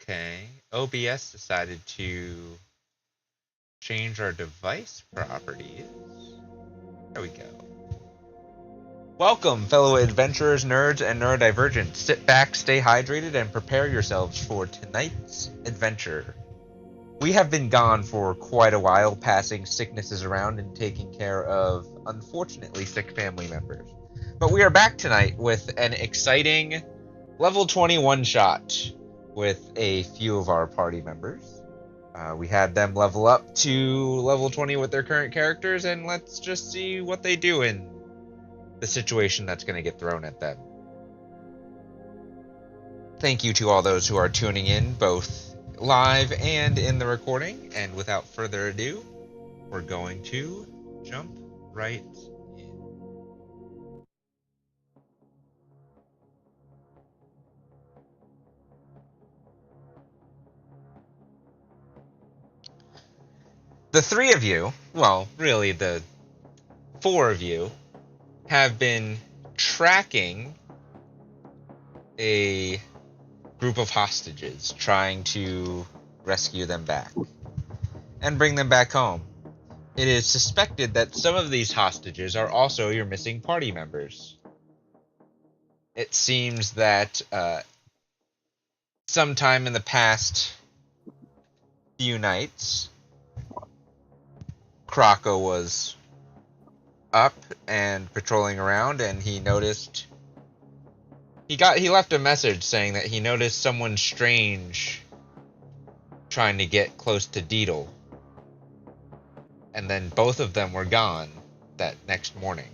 Okay. OBS decided to change our device properties. There we go. Welcome, fellow adventurers, nerds, and neurodivergents. Sit back, stay hydrated, and prepare yourselves for tonight's adventure. We have been gone for quite a while, passing sicknesses around and taking care of unfortunately sick family members. But we are back tonight with an exciting level 21 shot with a few of our party members. We had them level up to level 20 with their current characters, and let's just see what they do in the situation that's going to get thrown at them. Thank you to all those who are tuning in, both live and in the recording. And without further ado, we're going to jump right in. The three of you, well, really the four of you, have been tracking a group of hostages, trying to rescue them back and bring them back home. It is suspected that some of these hostages are also your missing party members. It seems that sometime in the past few nights, Krako was up and patrolling around, and he noticed he left a message saying that he noticed someone strange trying to get close to Deedle, and then both of them were gone that next morning.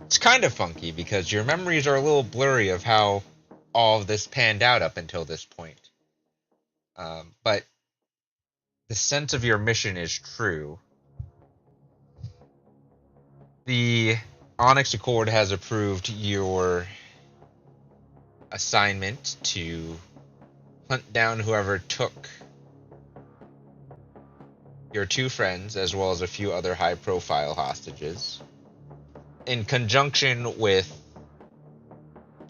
It's kind of funky because your memories are a little blurry of how all of this panned out up until this point, but the sense of your mission is true. The Onyx Accord has approved your assignment to hunt down whoever took your two friends, as well as a few other high-profile hostages, in conjunction with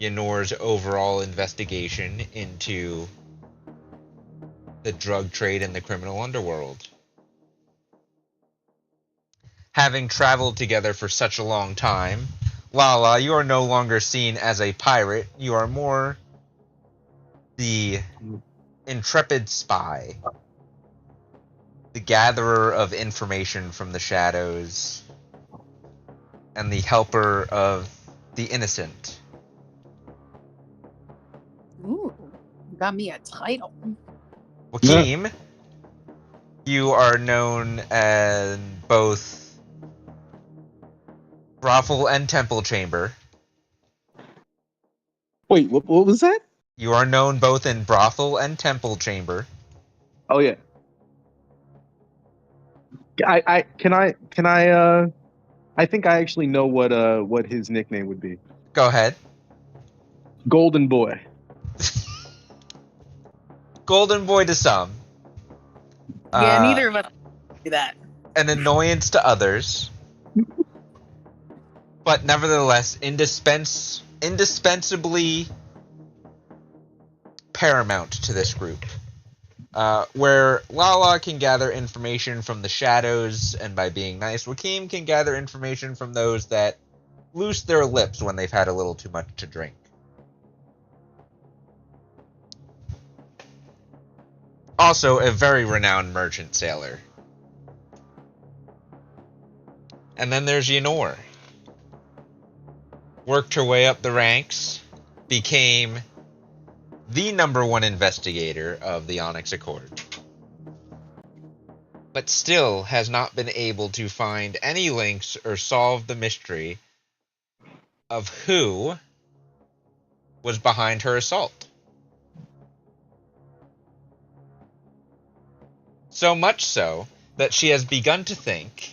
Ynor's overall investigation into the drug trade in the criminal underworld. Having traveled together for such a long time, Lala, you are no longer seen as a pirate. You are more the intrepid spy, the gatherer of information from the shadows, and the helper of the innocent. Ooh, got me a title. Wakim, you are known as both brothel and temple chamber. Wait, what was that? You are known both in brothel and temple chamber. Oh yeah. I think I actually know what his nickname would be. Go ahead. Golden Boy. Golden Boy to some. Yeah, neither of us do that. An annoyance to others. But nevertheless, indispensably paramount to this group. Where Lala can gather information from the shadows, and by being nice, Wakim can gather information from those that loose their lips when they've had a little too much to drink. Also, a very renowned merchant sailor. And then there's Ynor. Worked her way up the ranks, became the #1 investigator of the Onyx Accord, but still has not been able to find any links or solve the mystery of who was behind her assault. So much so that she has begun to think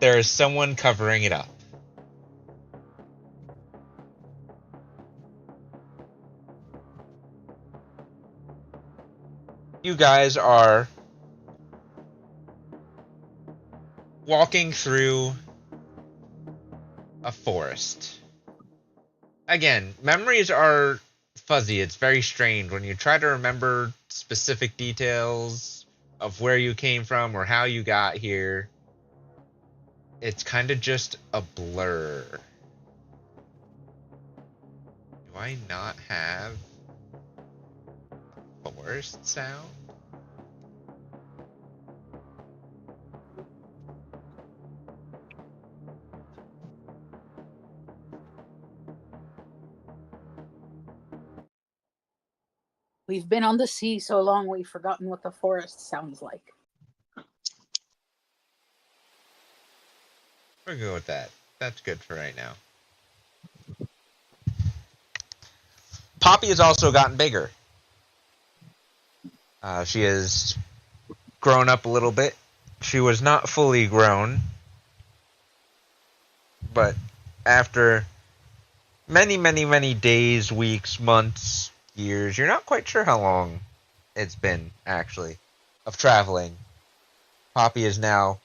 there is someone covering it up. You guys are walking through a forest. Again, memories are fuzzy. It's very strange when you try to remember specific details of where you came from or how you got here. It's kind of just a blur. Do I not have forest sound? We've been on the sea so long we've forgotten what the forest sounds like. We're good with that. That's good for right now. Poppy has also gotten bigger. She has grown up a little bit. She was not fully grown, but after many days, weeks, months, years, you're not quite sure how long it's been, actually, of traveling. Poppy is now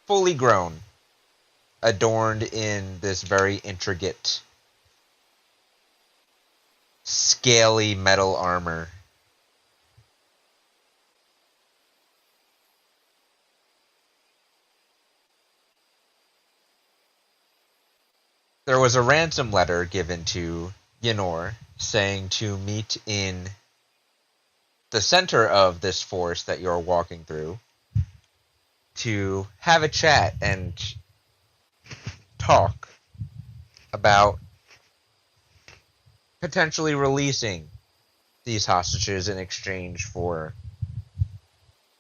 fully grown, adorned in this very intricate, scaly metal armor. There was a ransom letter given to Ynor saying to meet in the center of this forest that you're walking through to have a chat and talk about potentially releasing these hostages in exchange for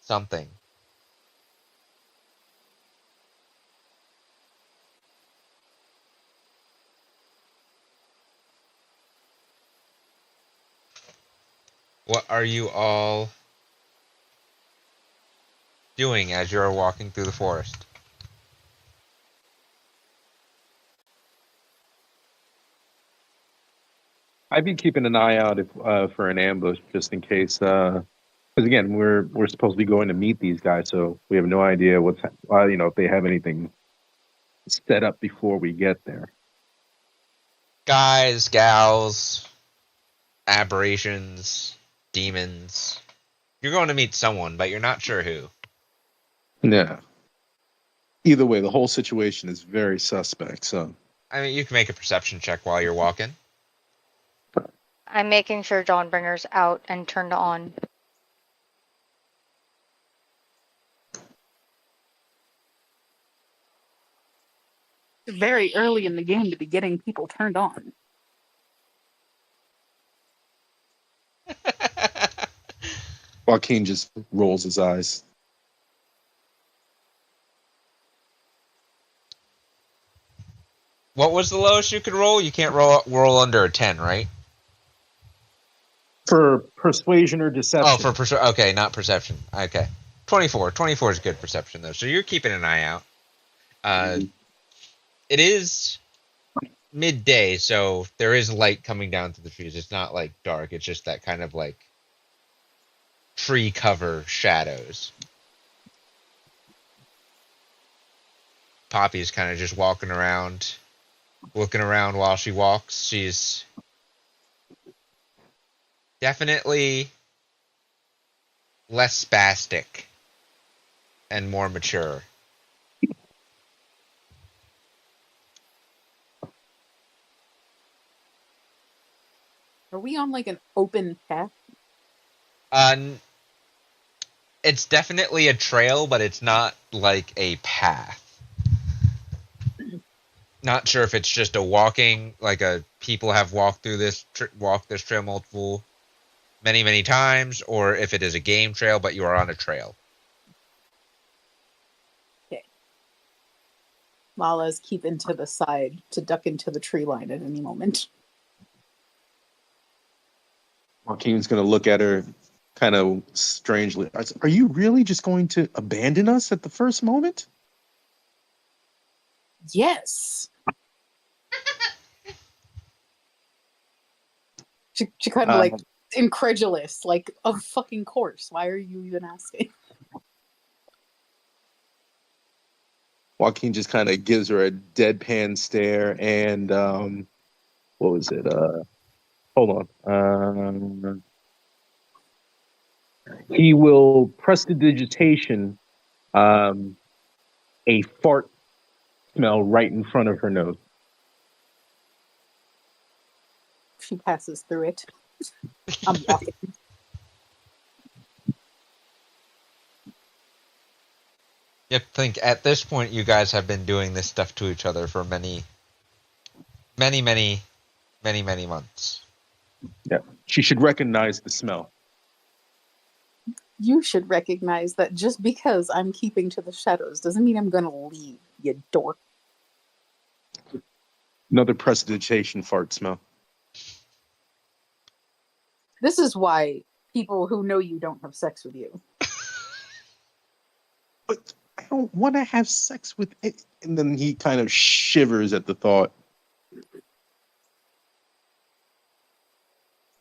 something. What are you all doing as you're walking through the forest? I'd be keeping an eye out for an ambush just in case. Because again, we're supposed to be going to meet these guys, so we have no idea if they have anything set up before we get there. Guys, gals, aberrations, demons. You're going to meet someone, but you're not sure who. Yeah. Either way, the whole situation is very suspect. So, I mean, you can make a perception check while you're walking. I'm making sure Dawnbringer's out and turned on. Very early in the game to be getting people turned on. Joaquin just rolls his eyes. What was the lowest you could roll? You can't roll under a 10, right? For persuasion or deception. Oh, for okay, not perception. Okay. 24. 24 is good perception, though. So you're keeping an eye out. It is midday, so there is light coming down through the trees. It's not, like, dark. It's just that kind of, like, tree cover shadows. Poppy's kind of just walking around, looking around while she walks. She's definitely less spastic and more mature. Are we on like an open path? It's definitely a trail, but it's not like a path. Not sure if it's just a walking, like people have walked through this trail many times, or if it is a game trail, but you are on a trail. Okay. Lala's keeping to the side to duck into the tree line at any moment. Joaquin's going to look at her kind of strangely. Are you really just going to abandon us at the first moment? Yes. She kind of like incredulous, like, of fucking course. Why are you even asking? Joaquin just kind of gives her a deadpan stare and what was it? hold on. He will prestidigitation a fart smell right in front of her nose. She passes through it. I'm walking. You have to think, at this point, you guys have been doing this stuff to each other for many months. Yeah, she should recognize the smell. You should recognize that just because I'm keeping to the shadows doesn't mean I'm gonna leave, you dork. Another prestidigitation fart smell. This is why people who know you don't have sex with you. But I don't want to have sex with it. And then he kind of shivers at the thought.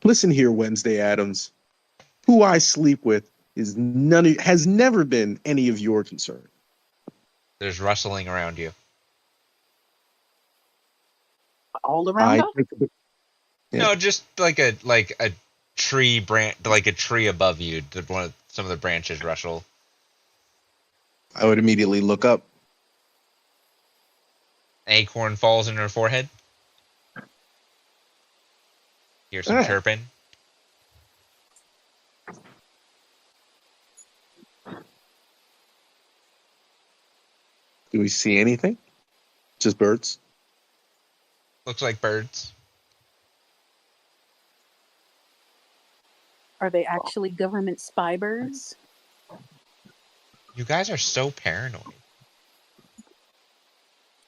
Listen here, Wednesday Addams. Who I sleep with has never been any of your concern. There's rustling around you. All around us? Yeah. No, just like a tree branch, like a tree above you. Some of the branches rustle. I would immediately look up. Acorn falls in her forehead. Hear some chirping. Do we see anything? Just birds? Looks like birds. Are they actually government spy birds? You guys are so paranoid.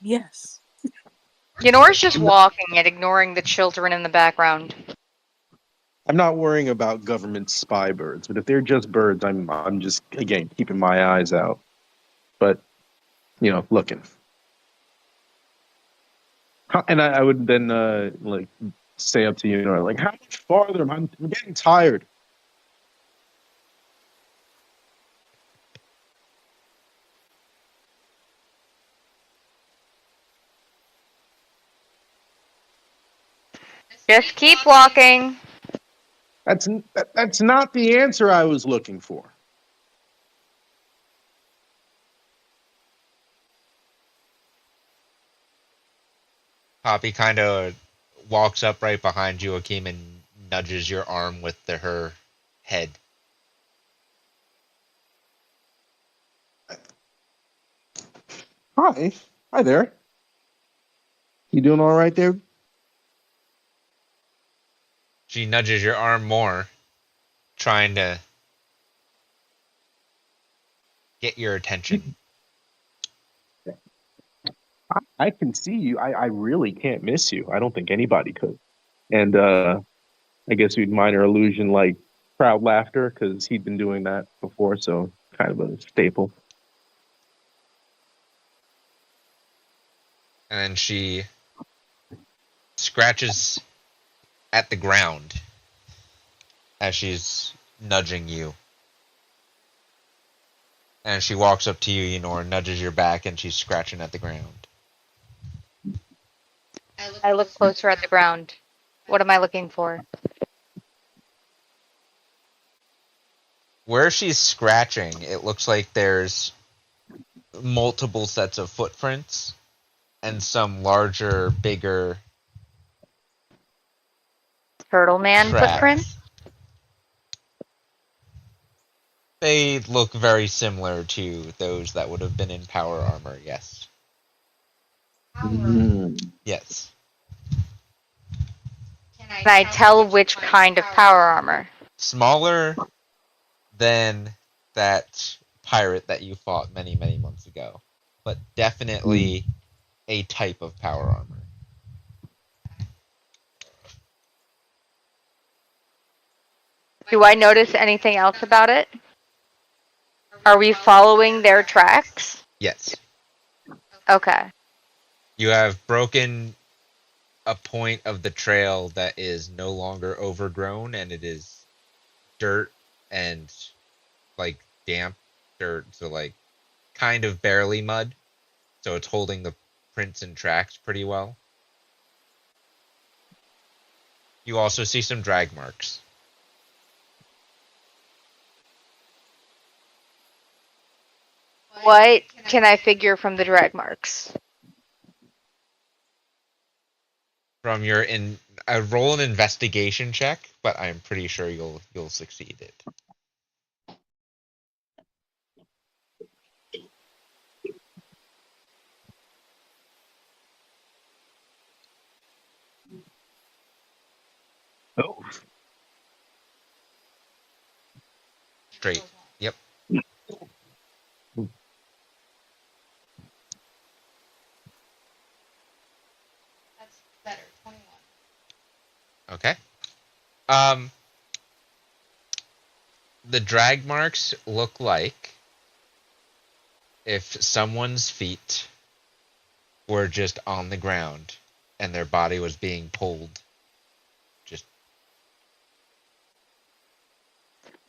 Yes. Ynor's just walking and ignoring the children in the background. I'm not worrying about government spy birds, but if they're just birds, I'm just, again, keeping my eyes out. But, looking. And I would then, say up to you, like, how much farther? I'm getting tired. Just keep walking. That's not the answer I was looking for. Poppy kind of walks up right behind you, Akeem, and nudges your arm with her head. Hi there. You doing all right there? She nudges your arm more, trying to get your attention. I can see you. I really can't miss you. I don't think anybody could. And I guess we'd minor illusion like crowd laughter because he'd been doing that before, so kind of a staple. And then she scratches at the ground as she's nudging you. And she walks up to you, Ynor, nudges your back, and she's scratching at the ground. I look closer at the ground. What am I looking for? Where she's scratching, it looks like there's multiple sets of footprints and some larger, bigger Turtle Man tracks. footprint? They look very similar to those that would have been in power armor, yes. Yes. Can I tell which kind of power armor? Smaller than that pirate that you fought many, many months ago. But definitely a type of power armor. Do I notice anything else about it? Are we following their tracks? Yes. Okay. You have broken a point of the trail that is no longer overgrown, and it is dirt and like damp dirt, so like kind of barely mud. So it's holding the prints and tracks pretty well. You also see some drag marks. What can I figure from the drag marks? From your roll an investigation check, but I'm pretty sure you'll succeed it. Oh. Straight. Yep. That's better. 21. Okay. The drag marks look like if someone's feet were just on the ground and their body was being pulled. Just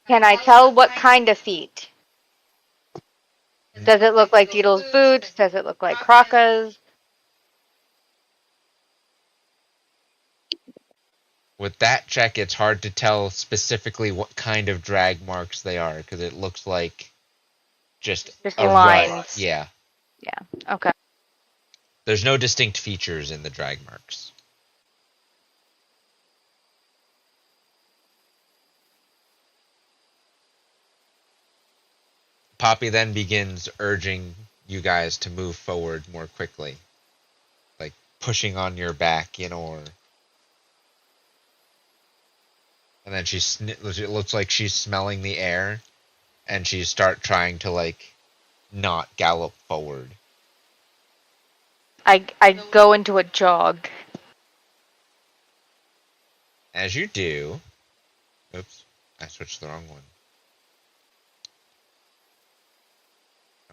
Can I tell what kind of feet? Does it look like Deedle's boots? Does it look like Kraka's? with that check, it's hard to tell specifically what kind of drag marks they are because it looks like just a rut. Lines. Yeah. Yeah. Okay. There's no distinct features in the drag marks. Poppy then begins urging you guys to move forward more quickly, like pushing on your back, or. And then it looks like she's smelling the air, and she start trying to not gallop forward. I go into a jog. As you do, oops, I switched the wrong one.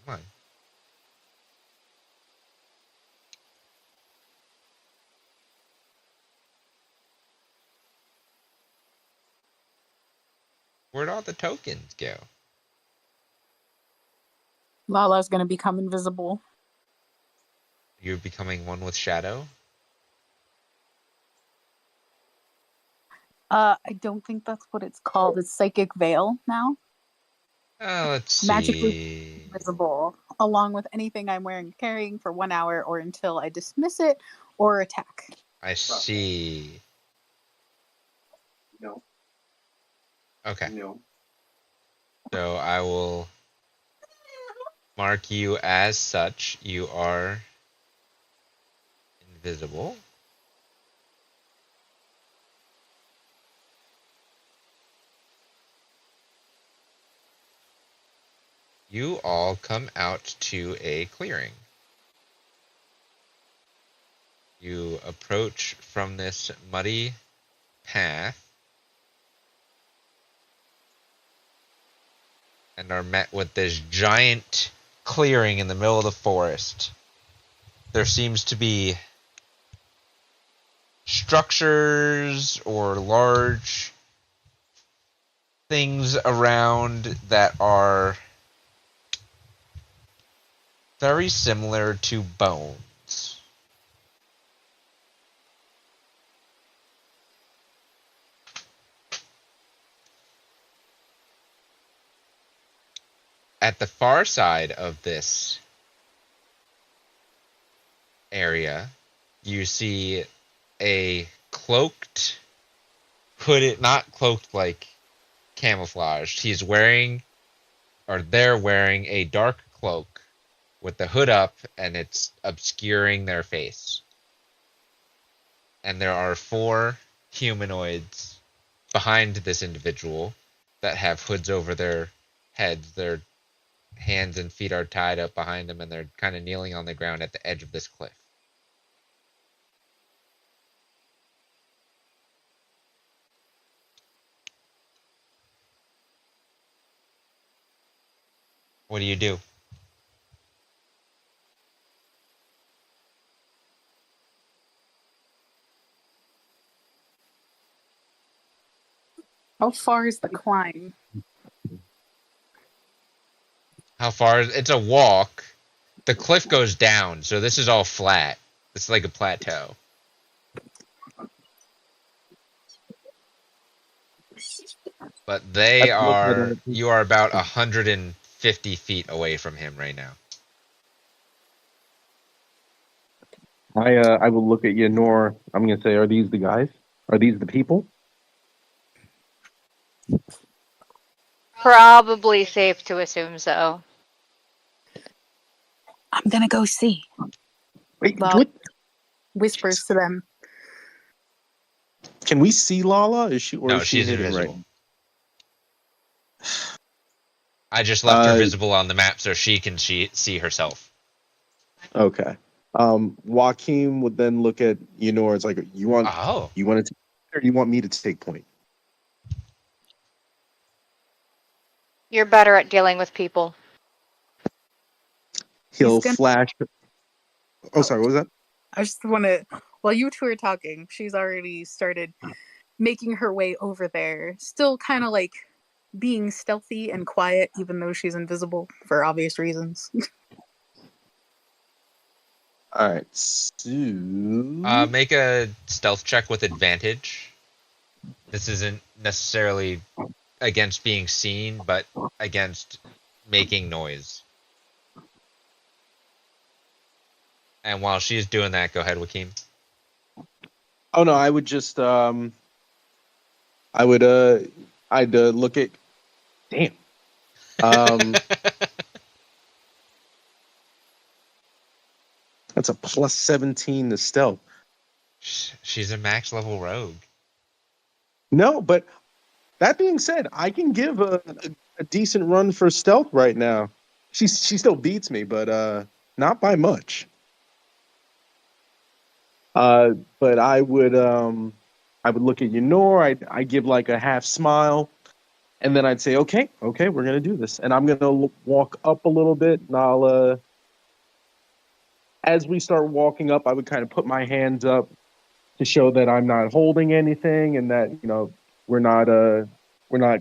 Come on. Where'd all the tokens go? Lala's gonna become invisible. You're becoming one with Shadow? I don't think that's what it's called. It's psychic veil now. Let's see. Magically invisible, along with anything I'm wearing, carrying for 1 hour or until I dismiss it or attack. I see. No. Okay. No. So I will mark you as such. You are invisible. You all come out to a clearing. You approach from this muddy path and are met with this giant clearing in the middle of the forest. There seems to be structures or large things around that are very similar to bones. At the far side of this area, you see a cloaked, hooded, not cloaked like camouflaged. They're wearing a dark cloak with the hood up, and it's obscuring their face. And there are 4 humanoids behind this individual that have hoods over their heads. Their hands and feet are tied up behind them, and they're kind of kneeling on the ground at the edge of this cliff. What do you do? How far is the climb? How far? It's a walk. The cliff goes down, so this is all flat. It's like a plateau. But you are about 150 feet away from him right now. I will look at Yenor. I'm gonna say, are these the guys? Are these the people? Probably safe to assume so. I'm gonna go see. Wait, Lala what? whispers to them. Can we see Lala? Is she She's hidden invisible. right? I just left her visible on the map so she can see herself. Okay. Joaquin would then look at Yenor. It's like, you want to take, or you want me to take point? You're better at dealing with people. He'll flash. Oh, sorry. What was that? I just want to. While you two are talking, she's already started making her way over there. Still kind of like being stealthy and quiet, even though she's invisible for obvious reasons. All right. So... Make a stealth check with advantage. This isn't necessarily against being seen, but against making noise. And while she's doing that, go ahead, Joaquin. Oh no, I would just I'd look at. Damn. That's a plus 17 to stealth. She's a max level rogue. No, but that being said, I can give a decent run for stealth right now. She still beats me, but not by much. But I would look at Yenor. I give like a half smile, and then I'd say, okay, we're gonna do this, and I'm gonna walk up a little bit, and I'll as we start walking up, I would kind of put my hands up to show that I'm not holding anything, and that we're not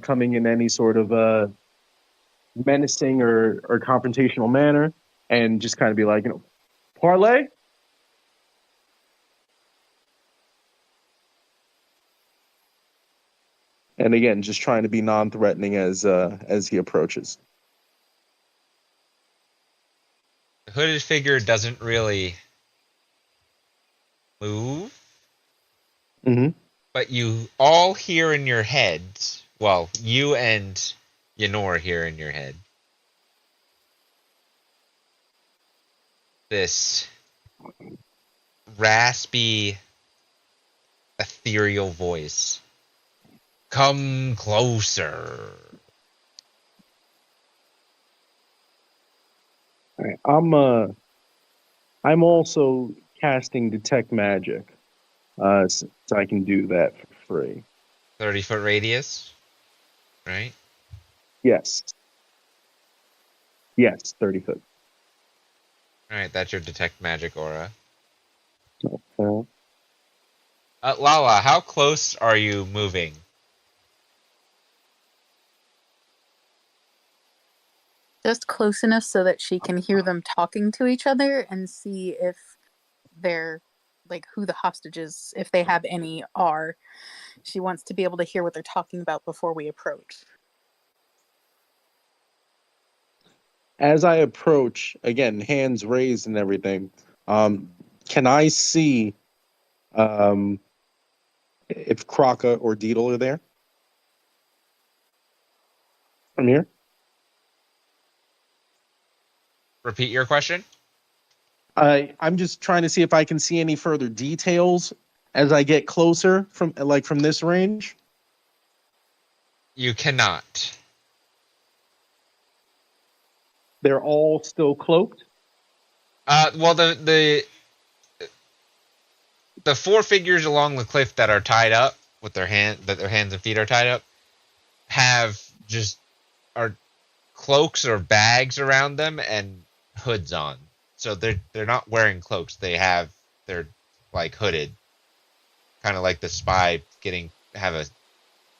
coming in any sort of menacing or confrontational manner, and just kind of be like, parlay. And again, just trying to be non-threatening as he approaches. The hooded figure doesn't really move. Mm-hmm. But you all hear in your heads, well, you and Yenor hear in your head, this raspy, ethereal voice. Come closer. All right. I'm also casting detect magic, so I can do that for free. 30-foot radius, right? Yes, 30 foot. All right, that's your detect magic aura. Okay. Lala, how close are you moving? Just close enough so that she can hear them talking to each other and see if they're like who the hostages, if they have any, are. She wants to be able to hear what they're talking about before we approach. As I approach, again, hands raised and everything, can I see if Kraka or Deedle are there? I'm here. Repeat your question? I'm just trying to see if I can see any further details as I get closer from this range. You cannot. They're all still cloaked. Well, the four figures along the cliff that are tied up with their hands and feet are tied up are cloaks or bags around them and hoods on. So they're not wearing cloaks. They're like hooded, kind of like the spy have a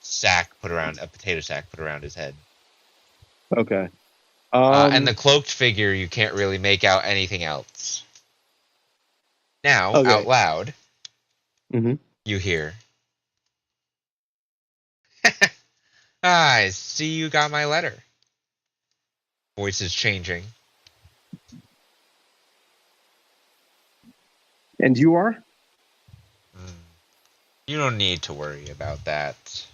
potato sack put around his head. Okay. And the cloaked figure, you can't really make out anything else. Now, okay. Out loud, mm-hmm. You hear. I see you got my letter. Voice is changing. And you are? You don't need to worry about that.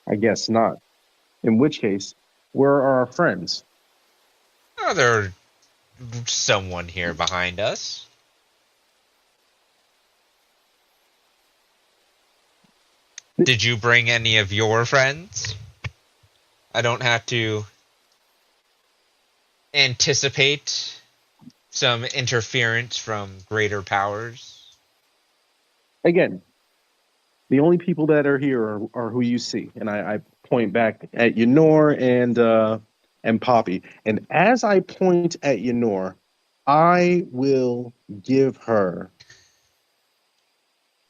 I guess not. In which case, where are our friends? Oh, there's someone here behind us. Did you bring any of your friends? I don't have to anticipate some interference from greater powers. Again, the only people that are here are who you see. And I point back at Yenor and Poppy. And as I point at Yenor, I will give her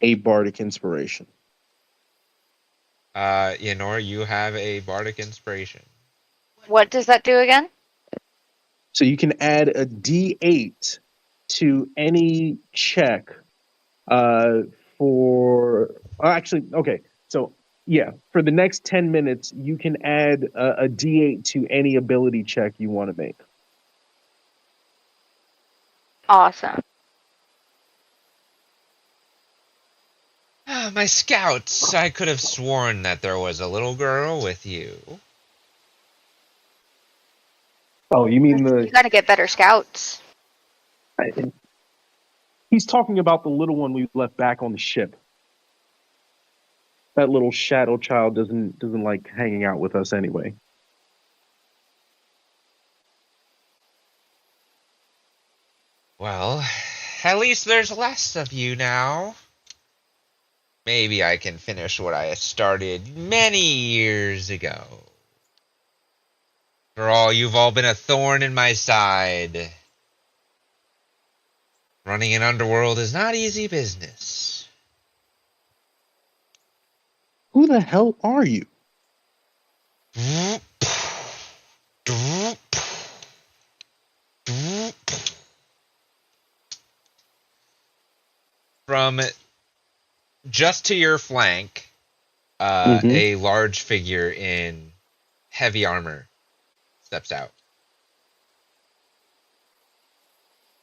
a bardic inspiration. Yenor, you have a bardic inspiration. What does that do again? So you can add a D8 to any check for actually, okay. So yeah, for the next 10 minutes, you can add a D8 to any ability check you want to make. Awesome. My scouts, I could have sworn that there was a little girl with you. Oh, you mean You gotta get better scouts. He's talking about the little one we left back on the ship. That little shadow child doesn't like hanging out with us anyway. Well, at least there's less of you now. Maybe I can finish what I started many years ago. For all, you've all been a thorn in my side. Running an underworld is not easy business. Who the hell are you? From just to your flank, Mm-hmm. a large figure in heavy armor steps out.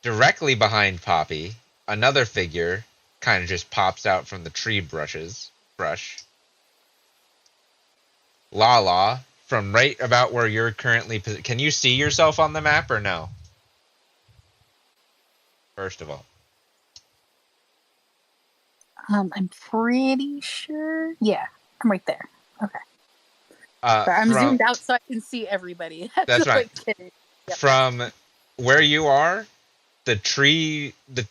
Directly behind Poppy, another figure kind of just pops out from the brush. Lala, from right about where you're currently... Can you see yourself on the map or no? First of all. I'm pretty sure. Yeah, I'm right there. Okay. Sorry, I'm From, zoomed out so I can see everybody. That's right. Kidding. Yep. From where you are, the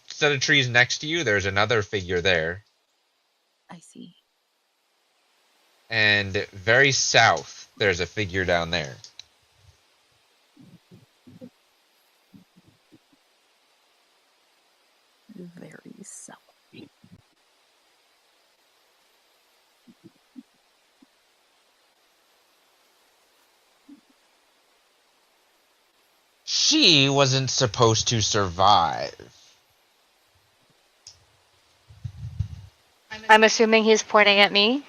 set of trees next to you, there's another figure there. I see. And very south, there's a figure down there. Very south. She wasn't supposed to survive. I'm assuming he's pointing at me.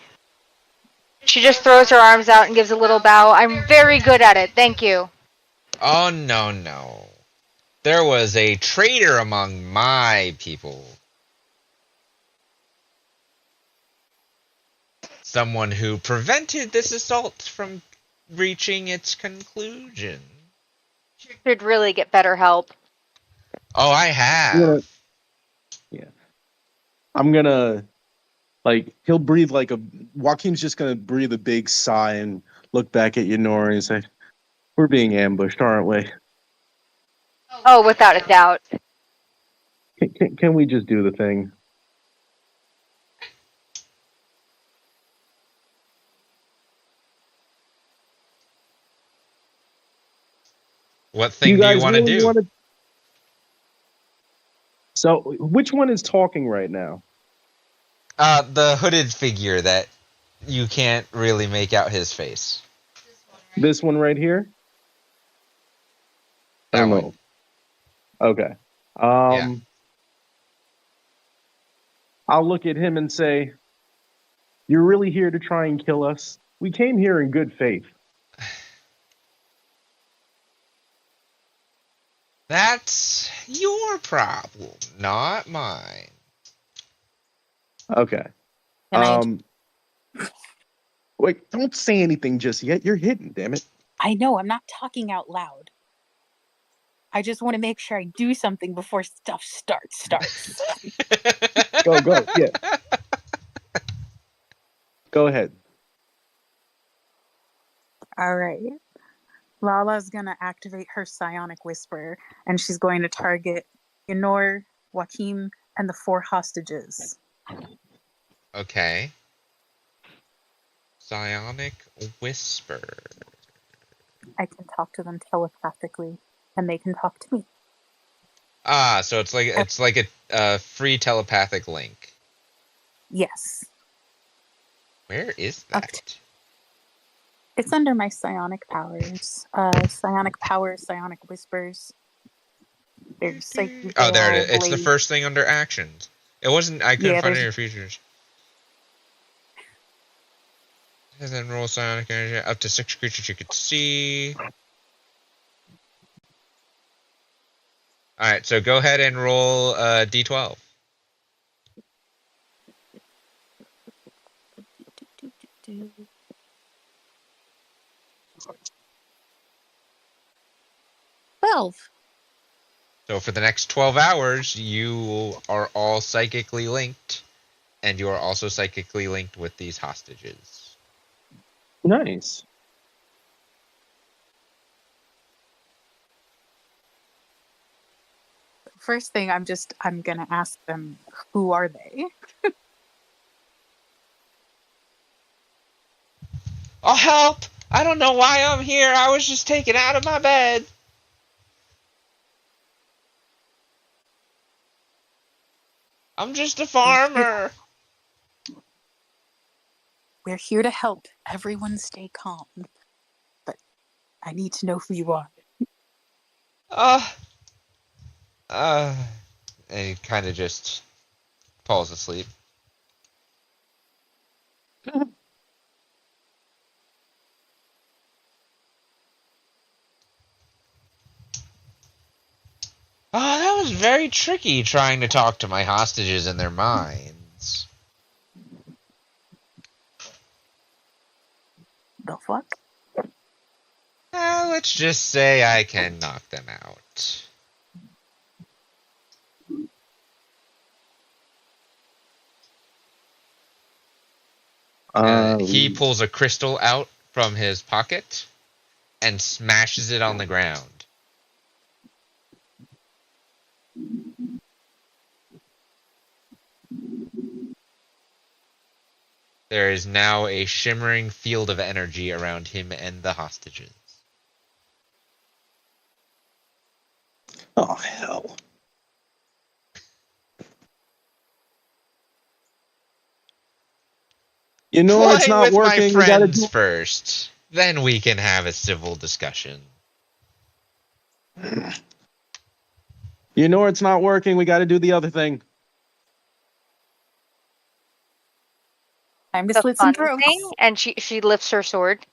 She just throws her arms out and gives a little bow. I'm very good at it. Thank you. Oh, no. There was a traitor among my people. Someone who prevented this assault from reaching its conclusion. Should really get better help. Oh, I have. Yeah. I'm gonna, he'll breathe Joaquin's just gonna breathe a big sigh and look back at Yenor and say, "We're being ambushed, aren't we? Oh, without a doubt. Can we just do the thing?" What thing do you want to really do? wanna- So, which one is talking right now? The hooded figure that you can't really make out his face. This one right here? I don't know. Okay. Yeah. I'll look at him and say, You're really here to try and kill us? We came here in good faith. That's your problem, not mine. Okay. And Wait, don't say anything just yet. You're hidden, damn it. I know I'm not talking out loud. I just want to make sure I do something before stuff starts. Go. Yeah. Go ahead. All right. Lala's going to activate her psionic whisper, and she's going to target Ynor, Joachim, and the 4 hostages. Okay. Psionic whisper. I can talk to them telepathically, and they can talk to me. Ah, so it's like a free telepathic link. Yes. Where is Up that? It's under my psionic powers. Psionic powers, psionic whispers. There's psychic. Oh, there it is. It's the first thing under actions. It wasn't. I couldn't find any of your features. And then roll psionic energy up to 6 creatures you could see. All right, so go ahead and roll d12. So for the next 12 hours, you are all psychically linked, and you are also psychically linked with these hostages. Nice. First thing, I'm gonna ask them, who are they? Oh, help! I don't know why I'm here. I was just taken out of my bed. I'm just a farmer. We're here to help everyone stay calm. But I need to know who you are. And he kind of just falls asleep. Oh, that was very tricky trying to talk to my hostages in their minds. The fuck? Let's just say I can knock them out. He pulls a crystal out from his pocket and smashes it on the ground. There is now a shimmering field of energy around him and the hostages. Oh, hell. You know Play it's not with working. my friends first. Then we can have a civil discussion. You know it's not working. We got to do the other thing. I'm The just slit fun some throats. thing, and she lifts her sword.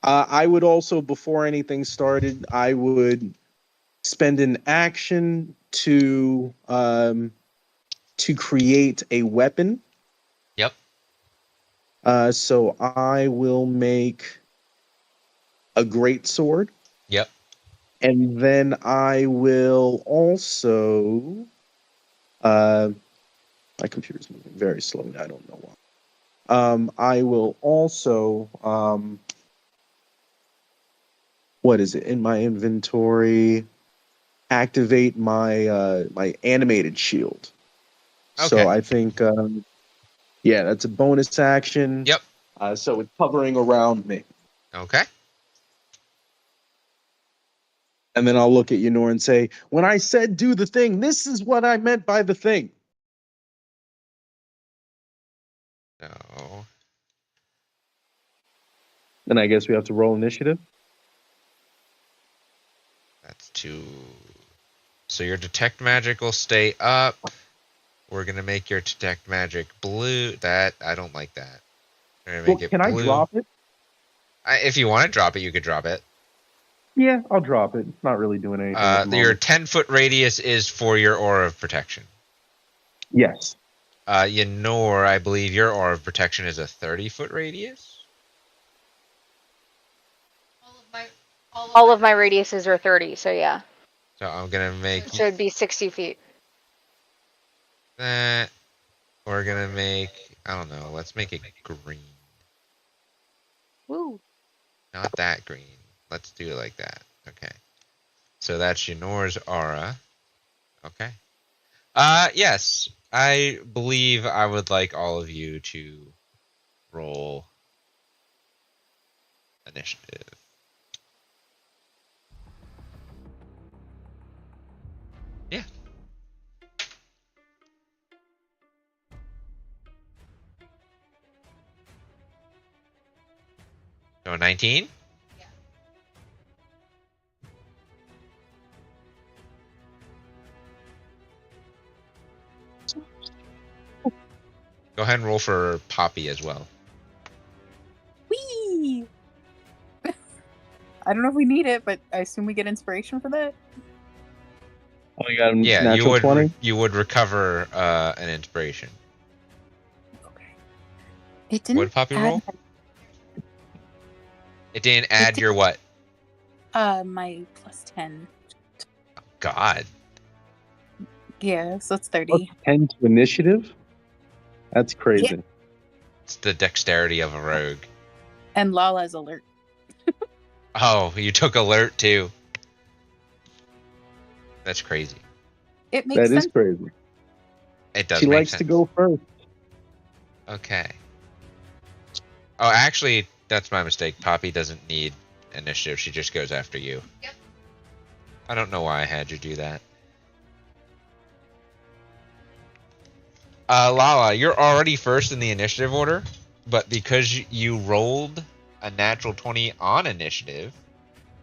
I would also, before anything started, I would spend an action to create a weapon. Yep. So I will make a great sword. Yep. And then I will also my computer's moving very slowly. I don't know why. I will also what is it in my inventory? Activate my my animated shield. Okay. So I think yeah, that's a bonus action. Yep. So it's hovering around me. Okay. And then I'll look at Ynor and say, when I said do the thing, this is what I meant by the thing. No. Then I guess we have to roll initiative. That's 2. So your detect magic will stay up. we're gonna make your detect magic blue. That I don't like that. We're gonna Well, make it can I blue. drop it? If you want to drop it, you could drop it. Yeah, I'll drop it. It's not really doing anything at the Your moment. 10-foot radius is for your aura of protection. Yes. Yenor, I believe your aura of protection is a 30-foot radius. All of my radiuses are 30, so yeah. So I'm gonna make So it'd be 60 feet. that. We're gonna make, I don't know, let's make it green. Woo. Not that green. Let's do it like that. Okay. So that's Yenor's aura. Okay. Yes. I believe I would like all of you to roll initiative. Yeah. So 19? Yeah. Go ahead and roll for Poppy as well. Whee! I don't know if we need it, but I assume we get inspiration for that. Oh, you got a Yeah, you natural would 20? you would recover an inspiration. Okay. It didn't What did Poppy add roll? It didn't add your what? my plus 10. God. Yeah, so it's Plus 30. 10 to initiative? That's crazy. It's the dexterity of a rogue. And Lala's alert. Oh, you took alert too. That's crazy. It makes That sense. is crazy. It does She make likes sense. to go first. Okay. Oh, actually, that's my mistake. Poppy doesn't need initiative. She just goes after you. Yep. I don't know why I had you do that. Lala, you're already first in the initiative order, but because you rolled a natural 20 on initiative,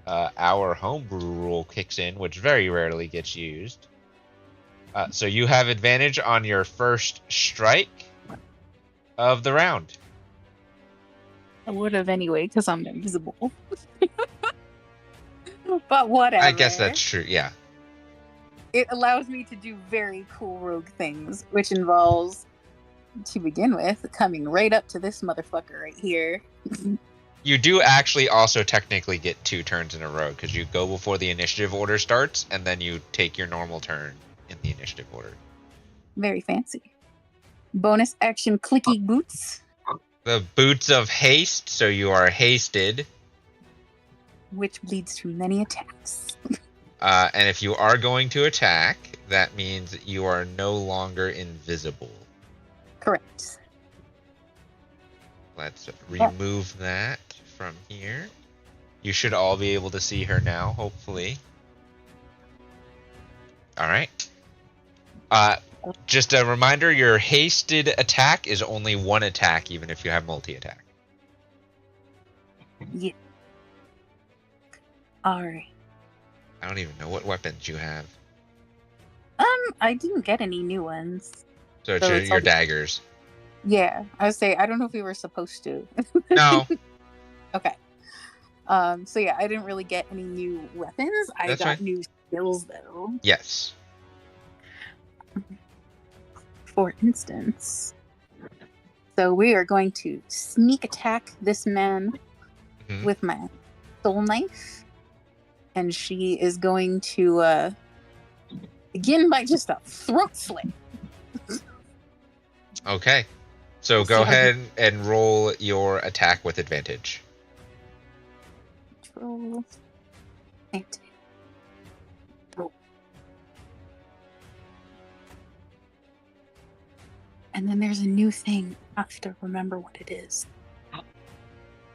our homebrew rule kicks in, which very rarely gets used. So you have advantage on your first strike of the round. I would have anyway, because I'm invisible. But whatever. I guess that's true, yeah. It allows me to do very cool rogue things, which involves, to begin with, coming right up to this motherfucker right here. You do actually also technically get 2 turns in a row, because you go before the initiative order starts, and then you take your normal turn in the initiative order. Very fancy. Bonus action clicky boots, The boots of haste, so you are hasted. which leads to many attacks. And if you are going to attack, that means you are no longer invisible. Correct. Let's remove that from here. You should all be able to see her now, hopefully. Alright. Just a reminder, your hasted attack is only 1 attack, even if you have multi-attack. Yeah. Alright. I don't even know what weapons you have. I didn't get any new ones. So it's So your, it's your all- daggers. Yeah, I would say I don't know if we were supposed to. No. Okay. So yeah, I didn't really get any new weapons. I That's got fine. new skills though. Yes. For instance, so we are going to sneak attack this man Mhm. with my soul knife, and she is going to begin by just a throat slit. Okay. So We'll go see how ahead and roll your attack with advantage. Control. And roll. And then there's a new thing. I have to remember what it is.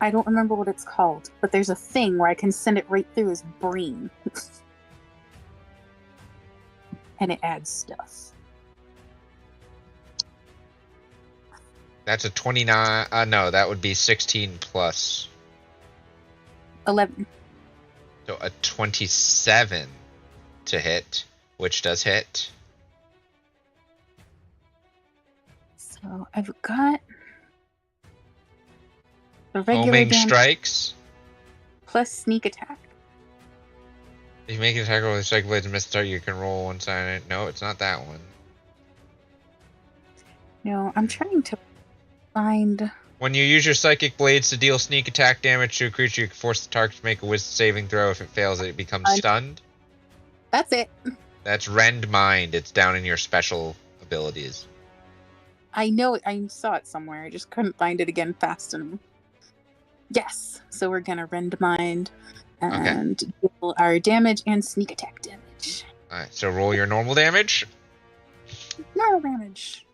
I don't remember what it's called, but there's a thing where I can send it right through his brain. And it adds stuff. That's a 29. No, that would be 16 plus. 11. So a 27 to hit, which does hit. So I've got the regular Homing damage strikes. plus sneak attack. If you make an attack roll with strike blades and miss the target, you can roll one side. No, it's not that one. No, I'm trying to find. When you use your psychic blades to deal sneak attack damage to a creature, you can force the target to make a wisdom saving throw. If it fails, it becomes stunned. That's it. That's Rend Mind. It's down in your special abilities. I know it. I saw it somewhere. I just couldn't find it again fast enough. Yes. So we're gonna rend mind and deal our damage and sneak attack damage. Alright, so roll your normal damage. Normal damage.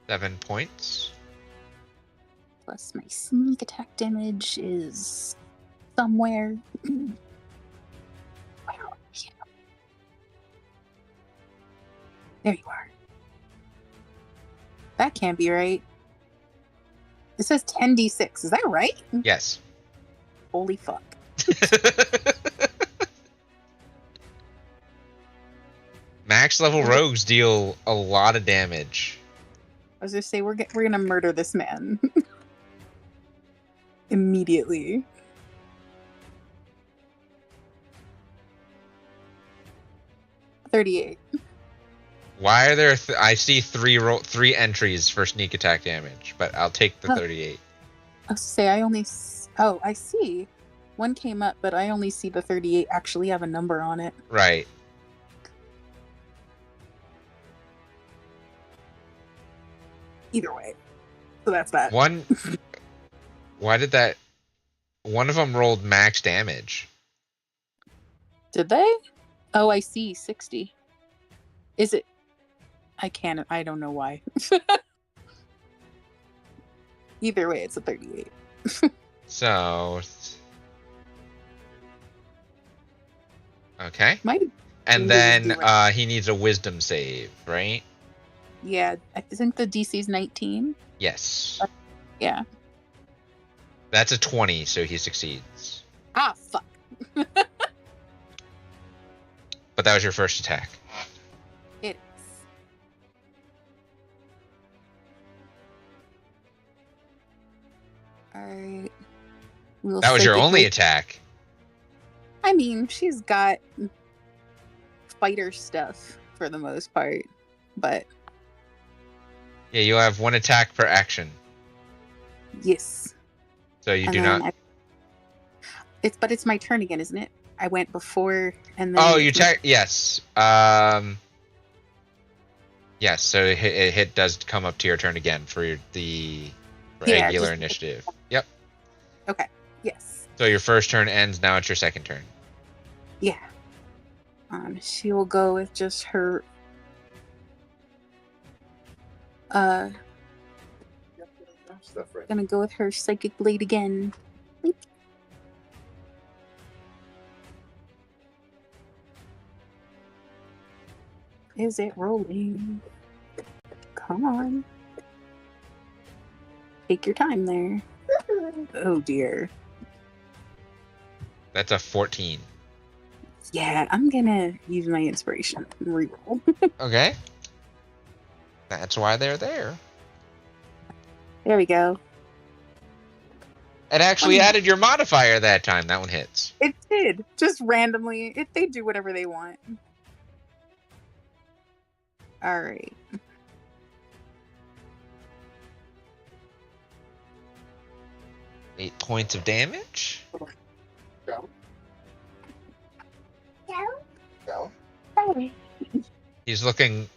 7 points. Plus my sneak attack damage is somewhere. Wow. Yeah. There you are. That can't be right. It says 10d6. Is that right? Yes. Holy fuck. Max level rogues deal a lot of damage. I was gonna say we're gonna murder this man immediately. $38. Why are there? I see three entries for sneak attack damage, but I'll take the 38. I was to say I only. Oh, I see. One came up, but I only see the 38 actually have a number on it. Right. Either way, so that's that. One. Why did that? One of them rolled max damage. Did they? Oh, I see. 60. Is it? I can't. I don't know why. Either way, it's a 38. So. Okay. And then he needs a wisdom save, right? Yeah, I think the DC's 19. Yes. Yeah. That's a 20, so he succeeds. Ah, fuck. But that was your first attack. It is. Alright. That was your only attack. I mean, she's got fighter stuff for the most part, but Yeah, you'll have one attack per action. yes. So you And do then not. It's my turn again, isn't it? I went before and then. Oh, you attack. Yes. Yes. So it hit does come up to your turn again for the regular initiative. Yep. Okay. Yes. So your first turn ends. Now it's your second turn. Yeah. She will go with just her. Gonna go with her psychic blade again. Bleep. Is it rolling? Come on. Take your time there. Oh dear. That's a 14. Yeah, I'm gonna use my inspiration and reroll. Okay. That's why they're there. There we go. It actually added your modifier that time. That one hits. It did. Just randomly. They do whatever they want. Alright. Eight points of damage. He's looking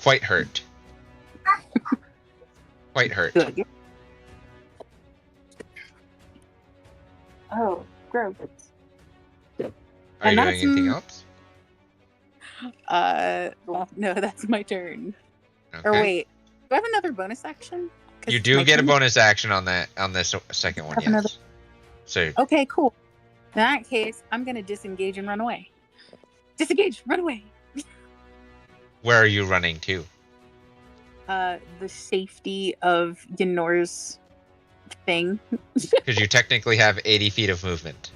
quite hurt. Quite hurt. Good. Oh, gross. Are you And doing anything else? No, that's my turn. Okay. Or wait, do I have another bonus action? 'Cause You it's do my get a turn? bonus action on this second one, Have yes. another- So Okay, cool. In that case, I'm gonna disengage and run away. Disengage, run away. where are you running to? The safety of Ynor's thing. Because you technically have 80 feet of movement.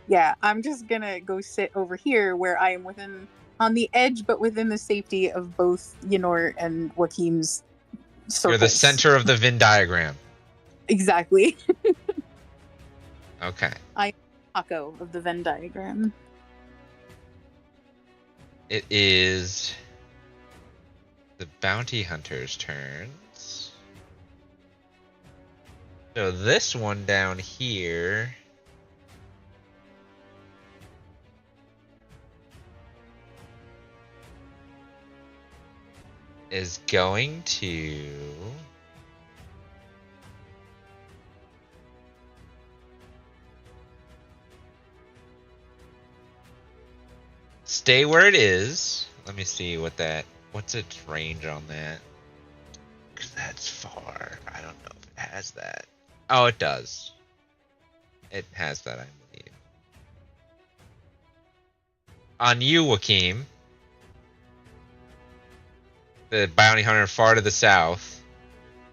Yeah, I'm just gonna go sit over here where I am within on the edge, but within the safety of both Yenor and Joaquim's circles. You're the center of the Venn diagram. Exactly. Okay. I am Paco of the Venn diagram. It is the bounty hunter's turns. So this one down here is going to stay where it is. Let me see what's its range on that. 'Cause that's far. I don't know if it has that. Oh, it does. It has that, I believe. On you, Joaquim, the bounty hunter far to the south,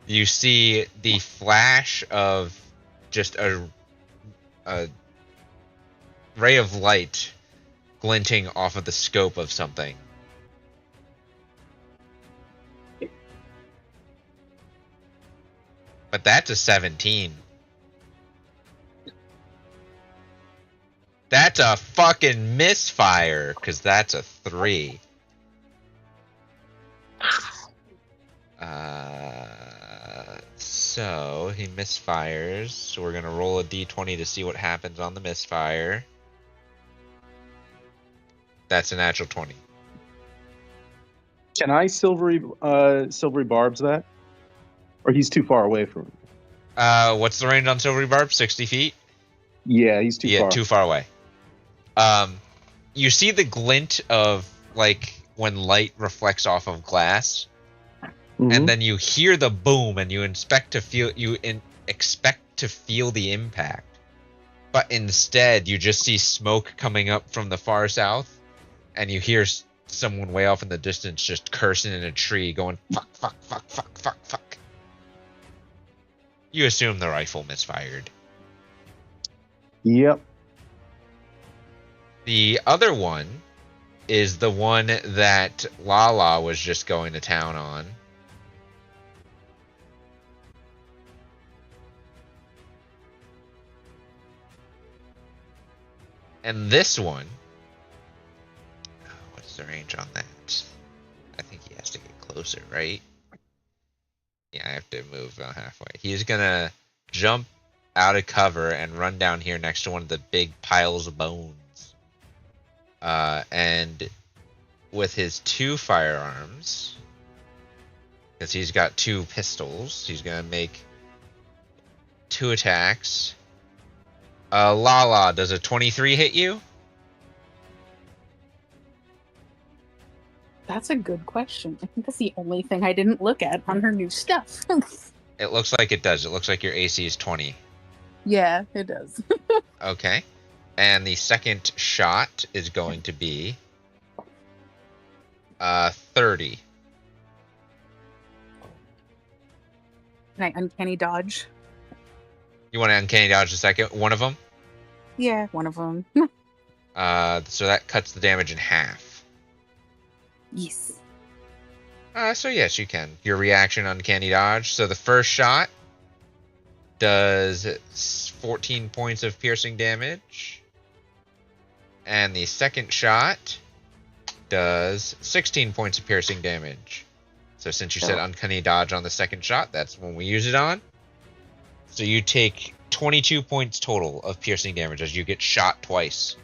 you see the flash of just a ray of light glinting off of the scope of something. But that's a 17. That's a fucking misfire, because that's a 3. So he misfires. So we're gonna roll a d20 to see what happens on the misfire. That's a natural 20. Can I silvery barbs that? Or he's too far away from me. What's the range on Silvery Barb? 60 feet? Yeah, he's too far. Yeah, too far away. You see the glint of, like, when light reflects off of glass, and then you hear the boom, and you expect to feel the impact, but instead you just see smoke coming up from the far south, and you hear someone way off in the distance just cursing in a tree, going fuck, fuck, fuck, fuck, fuck, fuck. You assume the rifle misfired. Yep. The other one is the one that Lala was just going to town on. And this one, what's the range on that? I think he has to get closer, right? Yeah, I have to move halfway. He's gonna jump out of cover and run down here next to one of the big piles of bones. And with his 2 firearms, because he's got 2 pistols, he's gonna make 2 attacks. Lala, does a 23 hit you? That's a good question. I think that's the only thing I didn't look at on her new stuff. It looks like it does. It looks like your AC is 20. Yeah, it does. Okay. And the second shot is going to be 30. Can I uncanny dodge? You want to uncanny dodge the second one of them? Yeah, one of them. So that cuts the damage in half. Yes. So yes, you can. Your reaction uncanny dodge. So the first shot does 14 points of piercing damage. And the second shot does 16 points of piercing damage. So since you said uncanny dodge on the second shot, that's when we use it on. So you take 22 points total of piercing damage as you get shot twice.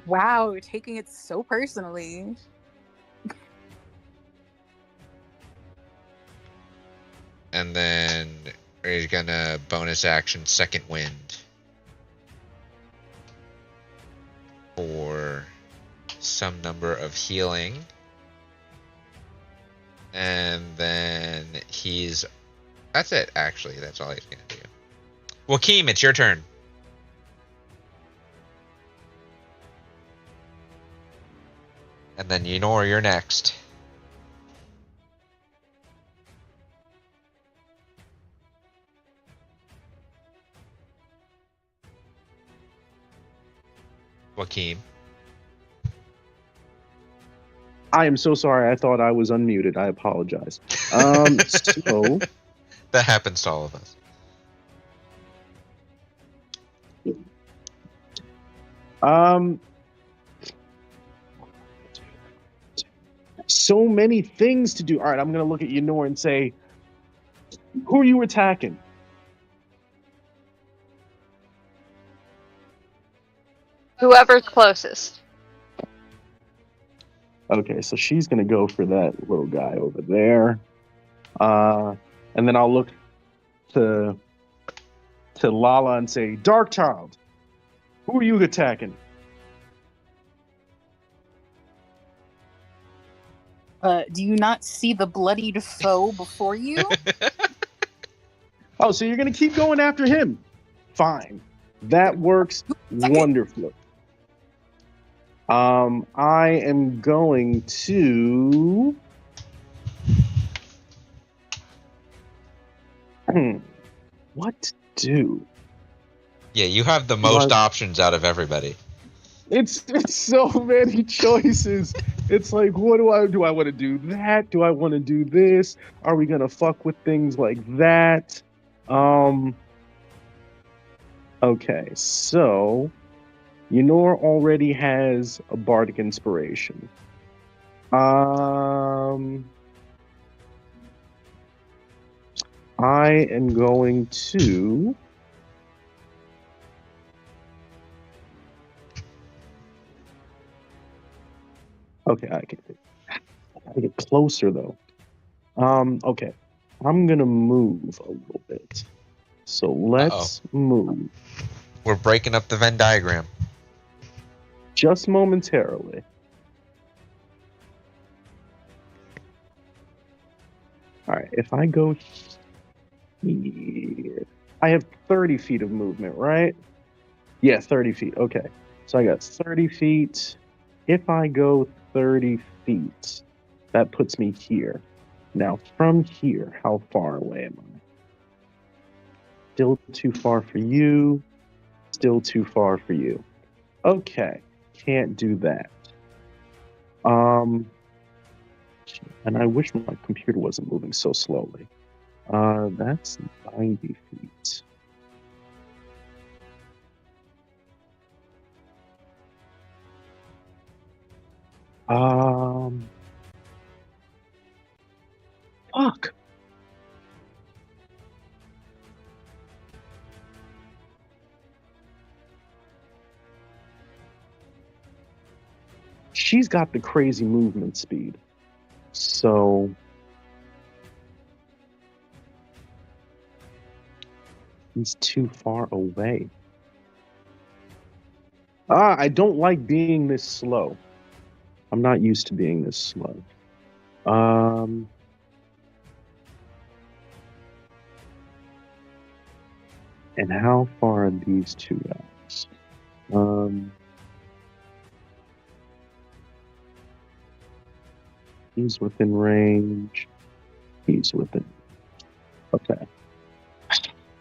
Wow, you're taking it so personally. And then he's gonna bonus action second wind for some number of healing. And then that's it, actually. That's all he's gonna do. Joaquim, it's your turn. And then Yenor, you're next. Joaquim. I am so sorry. I thought I was unmuted. I apologize. So That happens to all of us. So many things to do. All right, I'm gonna look at Ynor and say, "Who are you attacking?" Whoever's closest. Okay, so she's gonna go for that little guy over there, and then I'll look to Lala and say, "Dark Child, who are you attacking?" Do you not see the bloodied foe before you? Oh, so you're gonna keep going after him? Fine, that works wonderfully. I am going to. What to do? Yeah, you have the most options out of everybody. It's so many choices. It's like, what do I want to do that? Do I want to do this? Are we gonna fuck with things like that? Okay, so Ynor already has a bardic inspiration. I am going to. Okay, I can get closer though. Okay, I'm gonna move a little bit. So let's move We're breaking up the Venn diagram. just momentarily. All right, if I go here, I have 30 feet of movement, right? Yeah, 30 feet. Okay, so I got 30 feet. If I go 30 feet, that puts me here. Now, from here, how far away am I? Still too far for you. Still too far for you. Okay, can't do that. And I wish my computer wasn't moving so slowly. That's 90 feet. Fuck. She's got the crazy movement speed. So he's too far away. I don't like being this slow. I'm not used to being this slow. And how far are these two guys? He's within range. He's within. Okay.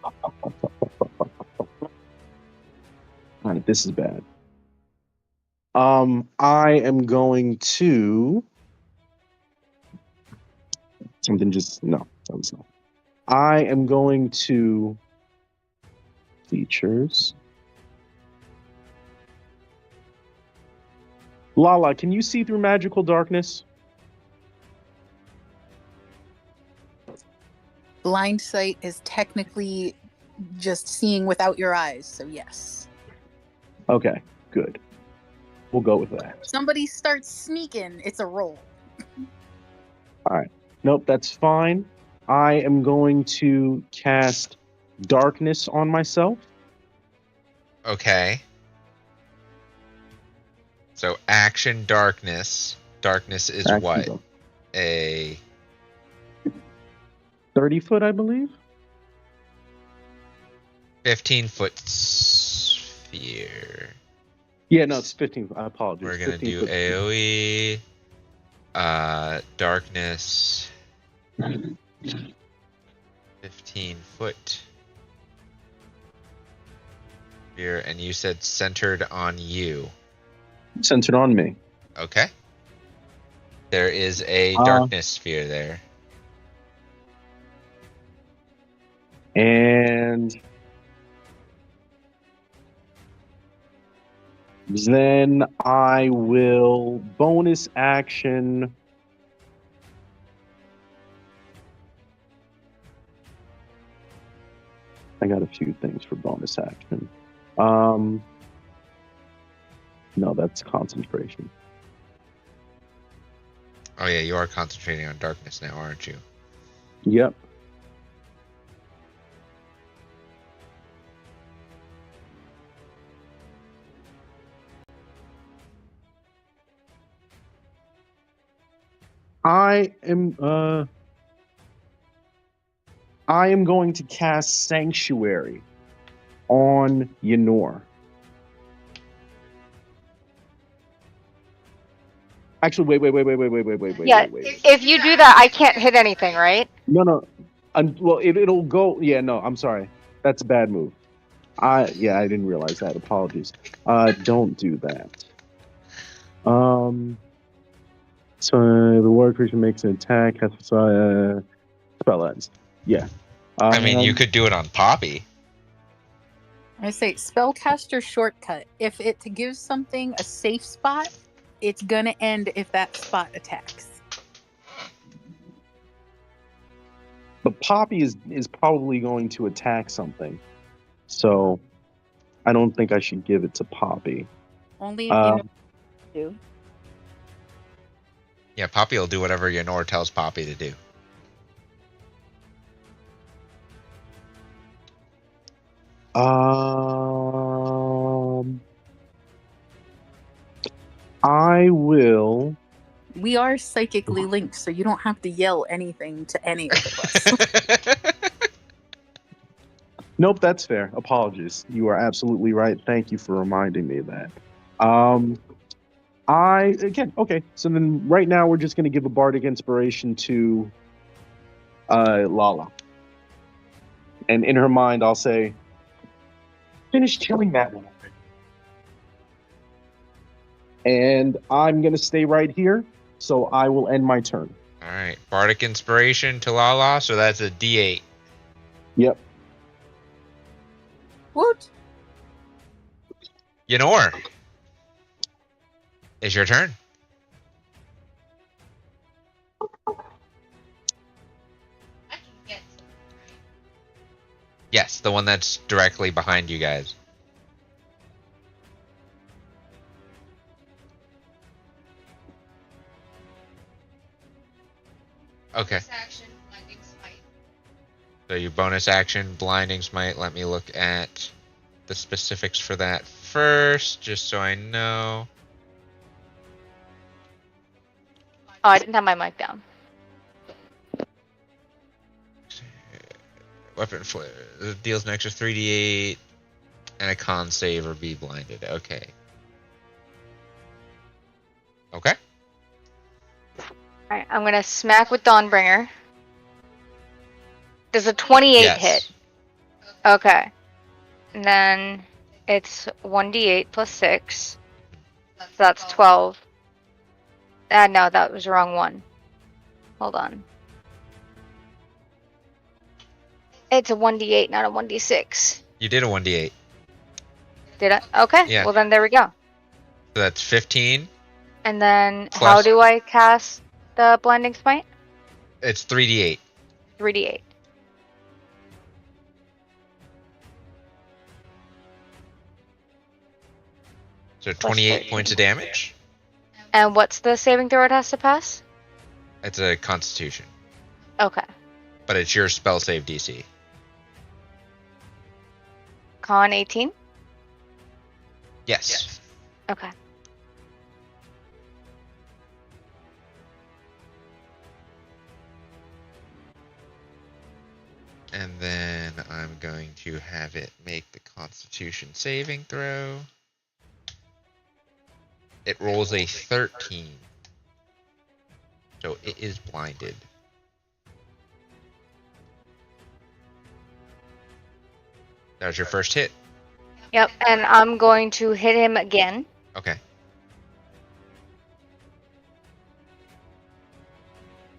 All right, this is bad. I am going to. Something just no. That was not. I am going to features. Lala, can you see through magical darkness? Blind sight is technically just seeing without your eyes, so yes. Okay, good. We'll go with that. If somebody starts sneaking, it's a roll. All right. Nope, that's fine. I am going to cast darkness on myself. Okay. So action darkness. Darkness is Action what? dark. A 30 foot, I believe. 15-foot sphere. Yeah, no, it's 15. I apologize. We're gonna 15 do foot. AoE. Darkness. 15-foot sphere, and you said centered on you. Centered on me. Okay. There is a Uh, darkness sphere there. And then I will bonus action. I got a few things for bonus action. No, that's concentration. Oh yeah, you are concentrating on darkness now, aren't you? Yep. I am going to cast Sanctuary on Ynor. Actually, wait. Yeah, if you do that, I can't hit anything, right? No. Well, it'll go. Yeah, no, I'm sorry. That's a bad move. I didn't realize that. Apologies. Don't do that. So the warrior creature makes an attack. Has spell ends. Yeah. I mean, you could do it on Poppy. I say spellcaster shortcut. If it gives something a safe spot, it's gonna end if that spot attacks. But Poppy is probably going to attack something, so I don't think I should give it to Poppy. Only if you know what to do. Yeah, Poppy will do whatever Ynor tells Poppy to do. I will. We are psychically linked, so you don't have to yell anything to any of us. Nope, that's fair. Apologies. You are absolutely right. Thank you for reminding me of that. Okay. So then, right now, we're just going to give a bardic inspiration to Lala, and in her mind, I'll say, "Finish killing that one." And I'm going to stay right here, so I will end my turn. All right, bardic inspiration to Lala, so that's a D8. Yep. What? Ynor, it's your turn. I can get to it, right? Yes, the one that's directly behind you guys. Okay. Bonus action, blinding smite. So you bonus action, blinding smite. Let me look at the specifics for that first, just so I know. Oh, I didn't have my mic down. Weapon flare deals an extra 3d8 and a con save or be blinded. Okay. Okay. Alright, I'm gonna smack with Dawnbringer. Does a 28 Yes. hit? Okay. And then it's 1d8 plus 6. So that's 12. No, that was the wrong one. Hold on. It's a 1d8, not a 1d6. You did a 1d8. Did I? Okay. Yeah. Well, then there we go. So that's 15. And then Plus- how do I cast the Blinding Smite? It's 3d8. 3d8. So 28 points of damage. And what's the saving throw it has to pass? It's a constitution. Okay. But it's your spell save DC. Con 18? Yes. Okay. And then I'm going to have it make the constitution saving throw. It rolls a 13. So it is blinded. That was your first hit. Yep, and I'm going to hit him again. Okay.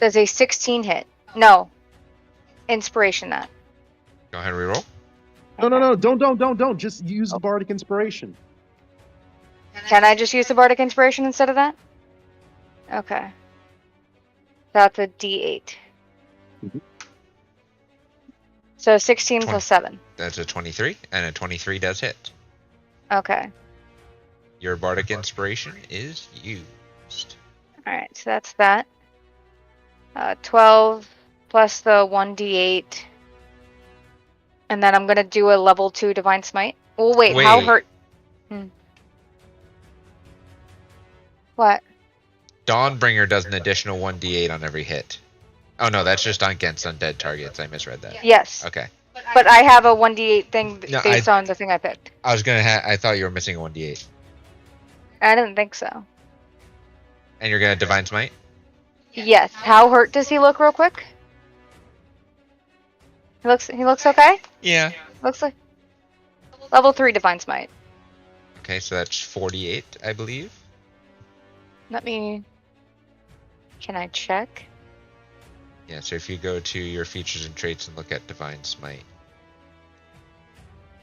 Does a 16 hit? No. Inspiration that. Go ahead and reroll. No, don't. Just use Bardic Inspiration. Can I just use the Bardic Inspiration instead of that? Okay. That's a D8. Mhm. So 16 plus 7. That's a 23, and a 23 does hit. Okay. Your Bardic Inspiration is used. Alright, so that's that. 12 plus the 1d8. And then I'm going to do a level 2 Divine Smite. Oh, wait, how Wait. hurt? What? Dawnbringer does an additional 1d8 on every hit. Oh no, that's just against undead targets. I misread that. Yes. Okay. But I have a 1d8 thing No, based on the thing I picked. I was gonna. I thought you were missing a 1d8. I didn't think so. And you're gonna Divine Smite? Yes. How hurt does he look, real quick? He looks okay? Yeah. Looks like level 3 Divine Smite. Okay, so that's 48, I believe. Let me. Can I check? Yeah. So if you go to your features and traits and look at Divine Smite,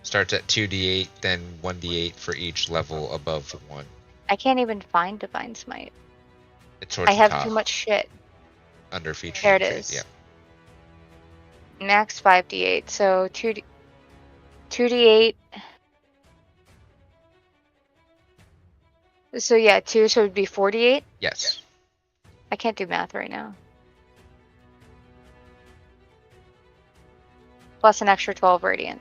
starts at 2d8, then 1d8 for each level above 1. I can't even find Divine Smite. It's towards I the have top, too much shit. under features. There it and traits, is. Yeah. Max 5d8, so 2d8. So yeah, 2, so it would be 48. Yes. I can't do math right now. Plus an extra 12 radiant.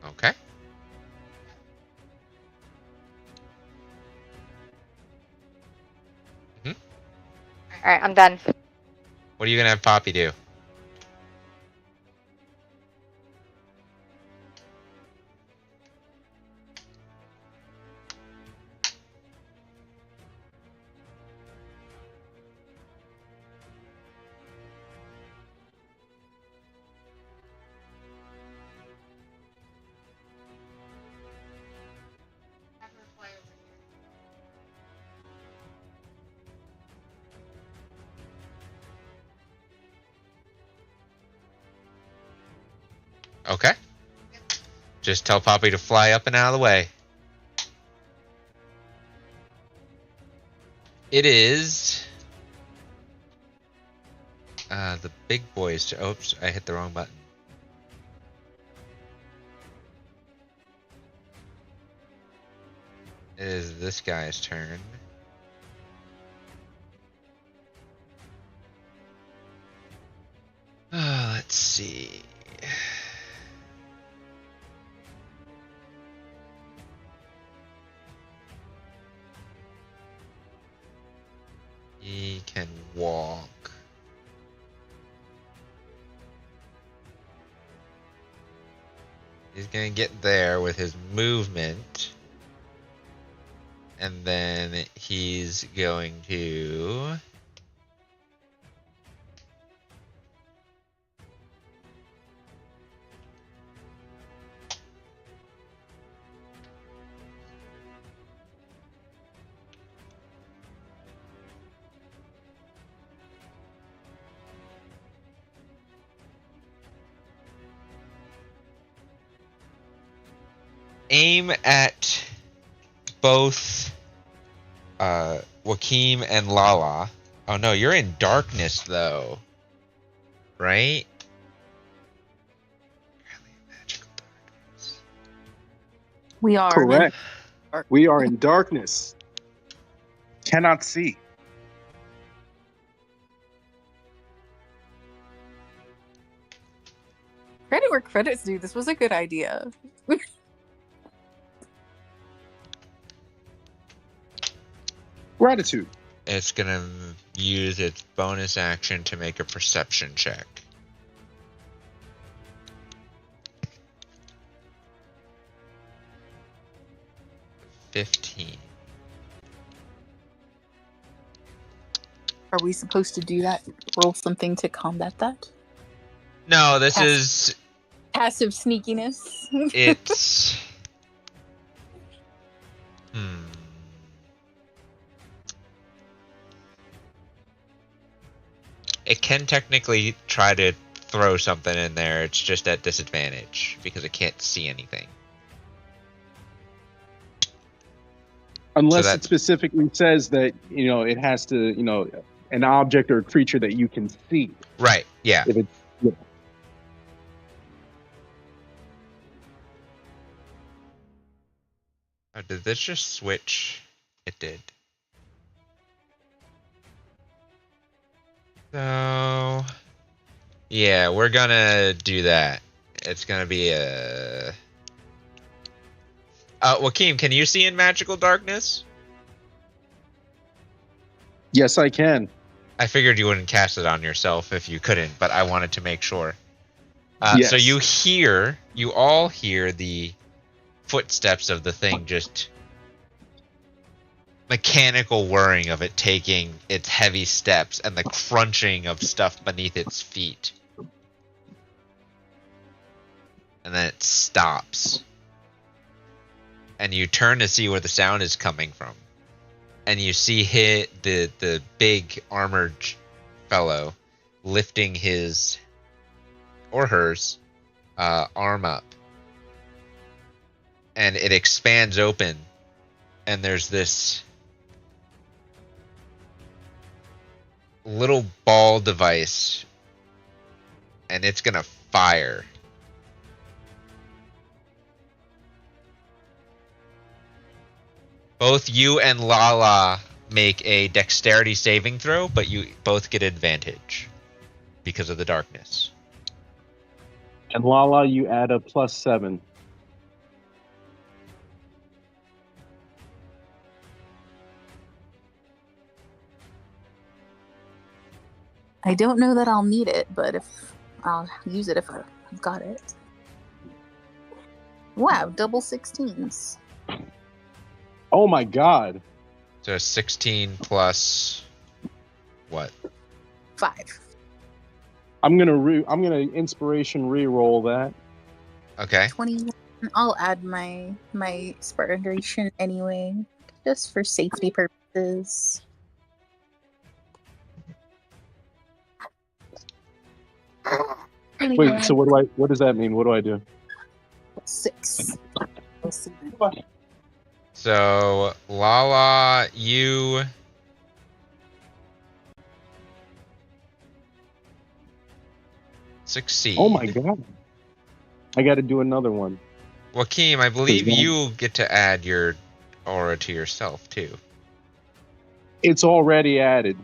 Okay. Alright, I'm done. What are you gonna have Poppy do? Have her fly over here. Okay. Just tell Poppy to fly up and out of the way. It is the big boys. Oops, I hit the wrong button. It is this guy's turn. Let's see. He can walk. He's gonna get there with his movement. And then he's going to... aim at both Joaquim and Lala. Oh no, you're in darkness though. Right? Really magical darkness. We are. Correct. Dark. We are in darkness. Cannot see. Credit where credit's due. This was a good idea. Gratitude. It's gonna use its bonus action to make a perception check. $15. Are we supposed to do that? Roll something to combat that? No, this Pass- is Passive sneakiness. it's It can technically try to throw something in there. It's just at disadvantage because it can't see anything. Unless So it specifically says that, it has to, an object or a creature that you can see. Right, yeah. If it's, Oh, did this just switch? It did. So, yeah, we're gonna do that. It's gonna be a... Joaquin, can you see in magical darkness? Yes, I can. I figured you wouldn't cast it on yourself if you couldn't, but I wanted to make sure. Yes. So you all hear the footsteps of the thing, just mechanical whirring of it taking its heavy steps and the crunching of stuff beneath its feet. And then it stops. And you turn to see where the sound is coming from. And you see the big armored fellow lifting his or hers arm up. And it expands open. And there's this little ball device. And it's gonna fire. Both you and Lala make a dexterity saving throw, but you both get advantage because of the darkness. And Lala, you add a +7. I don't know that I'll need it, but if I'll use it if I've got it. Wow, double 16s. Oh my god. So 16 plus what? 5. I'm gonna inspiration re-roll that. Okay. 21. I'll add my inspiration anyway, just for safety purposes. Wait, so what does that mean? What do I do? 6. So Lala, you succeed. Oh my god. I gotta do another one. Joaquin, I believe you get to add your aura to yourself too. It's already added.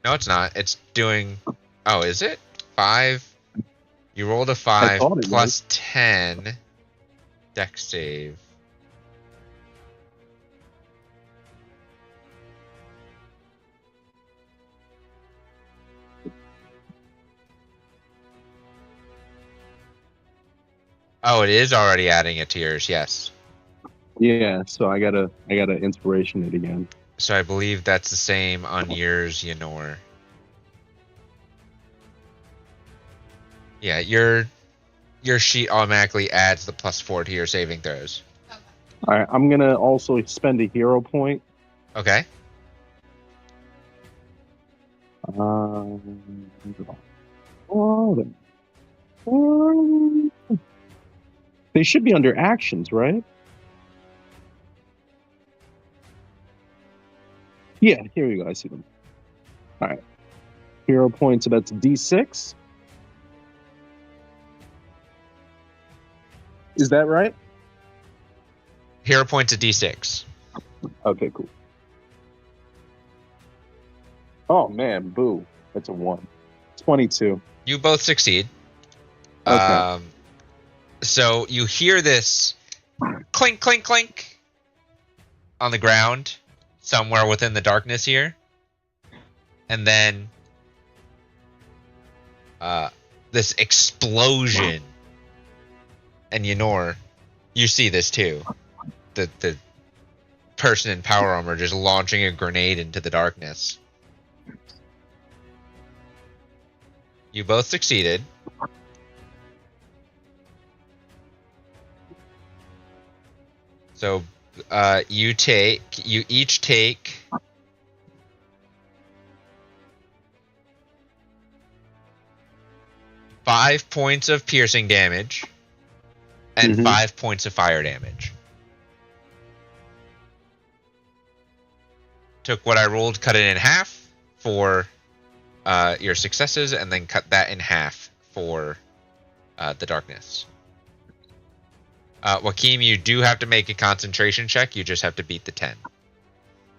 No, it's not. It's doing... Oh, is it? 5? You rolled a 5 plus 10 dex save. Oh, it is already adding it to yours, yes. Yeah, so I gotta inspiration it again. So I believe that's the same on yours, Yenor. Yeah, your sheet automatically adds the +4 to your saving throws. Okay. Alright, I'm gonna also spend a hero point. Okay. They should be under actions, right? Yeah, here we go. I see them. All right. Hero points, so that's D6. Is that right? Hero points a D6. Okay, cool. Oh, man, boo. That's a 1. 22. You both succeed. Okay. So you hear this clink, clink, clink on the ground somewhere within the darkness here. And then this explosion. And Yenor, you see this too. The person in power armor just launching a grenade into the darkness. You both succeeded. So you each take 5 points of piercing damage and Mhm. 5 points of fire damage. Took what I rolled, cut it in half for your successes, and then cut that in half for the darkness. Joaquin, you do have to make a concentration check. You just have to beat the 10.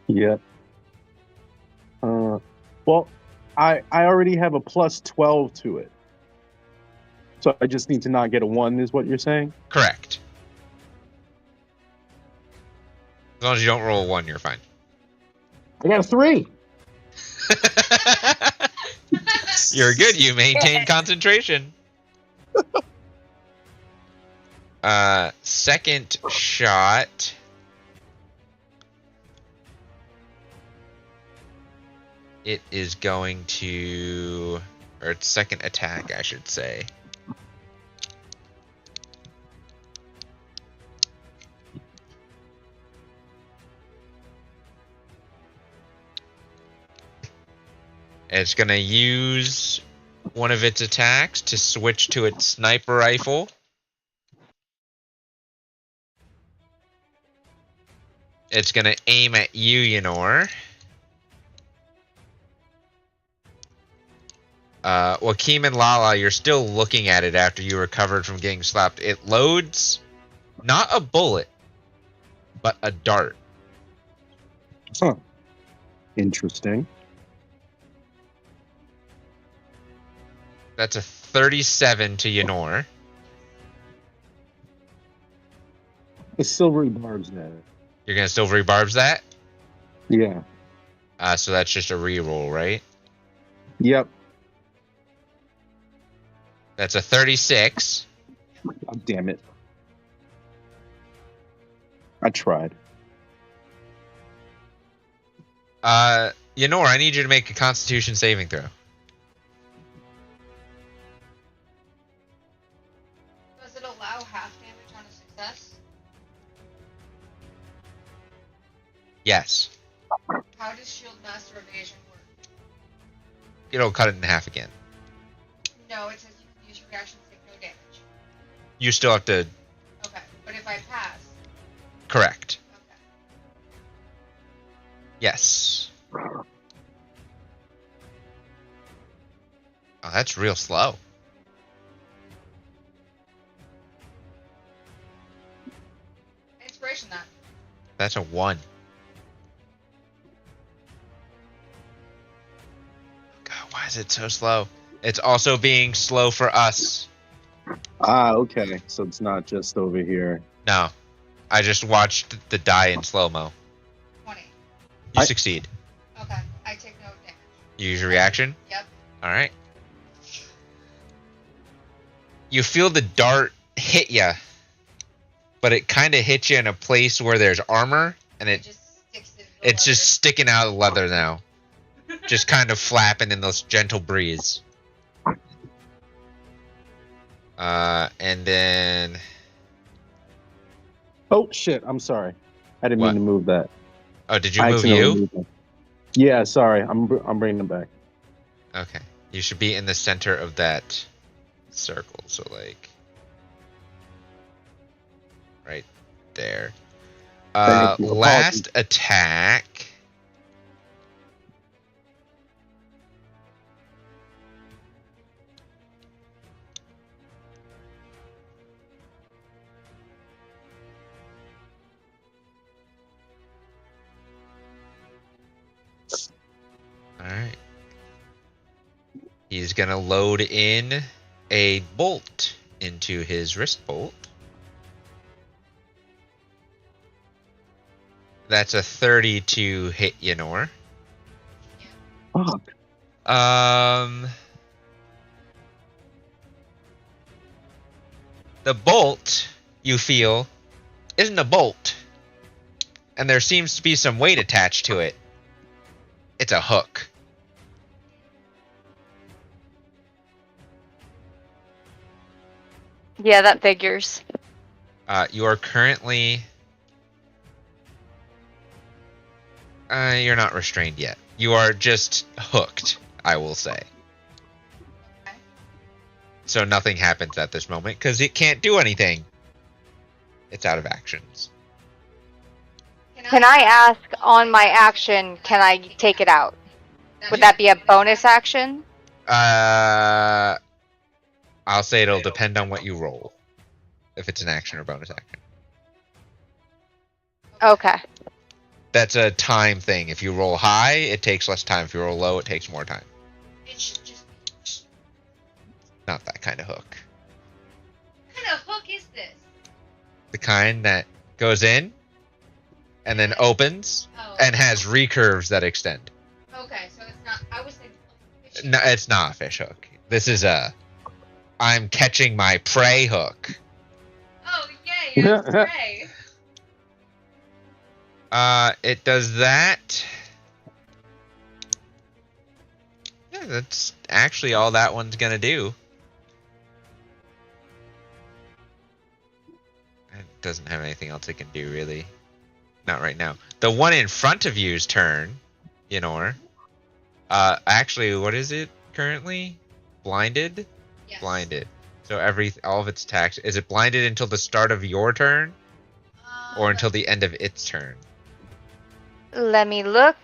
Yeah. Well, I already have a plus 12 to it. So I just need to not get a 1, is what you're saying? Correct. As long as you don't roll a 1, you're fine. I got a 3. You're good. You maintain concentration. Second shot. It is going to, or its second attack, I should say. It's going to use one of its attacks to switch to its sniper rifle. It's going to aim at you, Yenor. Joaquin and Lala, you're still looking at it after you recovered from getting slapped. It loads not a bullet, but a dart. Huh. Interesting. That's a 37 to Yenor. The silvery barbs there. You're going to silvery barbs that? Yeah. So that's just a reroll, right? Yep. That's a 36. Oh, damn it. I tried. Yenor, I need you to make a Constitution saving throw. Does it allow half damage on a success? Yes. How does shield master evasion work? It'll cut it in half again. No, it says you can use your reaction to take no damage. You still have to... Okay, but if I pass, Correct. okay. Yes. Oh, that's real slow. Inspiration that. That's a 1. God, why is it so slow? It's also being slow for us. Ah, okay. So it's not just over here. No. I just watched the die in slow-mo. 20. You I- succeed. Okay, I take no damage. You use your reaction? Yep. Alright. You feel the dart hit you, but it kind of hits you in a place where there's armor, and It just sticks in the it's just sticking out of the leather now. Just kind of flapping in this gentle breeze. And then... Oh, shit. I'm sorry. I didn't What? mean to move that. Oh, did you I move accidentally you? moved that. Yeah, sorry. I'm bringing them back. Okay. You should be in the center of that circle, so like... right there. Thank you. Last attack... Alright. He's gonna load in a bolt into his wrist bolt. That's a 30 to hit Yenor. Fuck. The bolt, you feel, isn't a bolt. And there seems to be some weight attached to it. It's a hook. Yeah, that figures. You are currently... you're not restrained yet. You are just hooked, I will say. Okay. So nothing happens at this moment because it can't do anything. It's out of actions. Can I ask on my action, can I take it out? Would that be a bonus action? I'll say it'll depend on what you roll. If it's an action or bonus action. Okay. That's a time thing. If you roll high, it takes less time. If you roll low, it takes more time. It should just be. Not that kind of hook. What kind of hook is this? The kind that goes in and then opens Oh. and has recurves that extend. Okay, so it's not. I was thinking. Like, No, it's not a fish hook. This is a I'm catching my prey hook. Oh yay! That's great. It does that. Yeah, that's actually all that one's gonna do. It doesn't have anything else it can do, really. Not right now. The one in front of you's turn, Yenor. Actually, what is it currently? Blinded? Yes. Blinded. So all of its attacks. Is it blinded until the start of your turn? Or until the end of its turn? Let me look.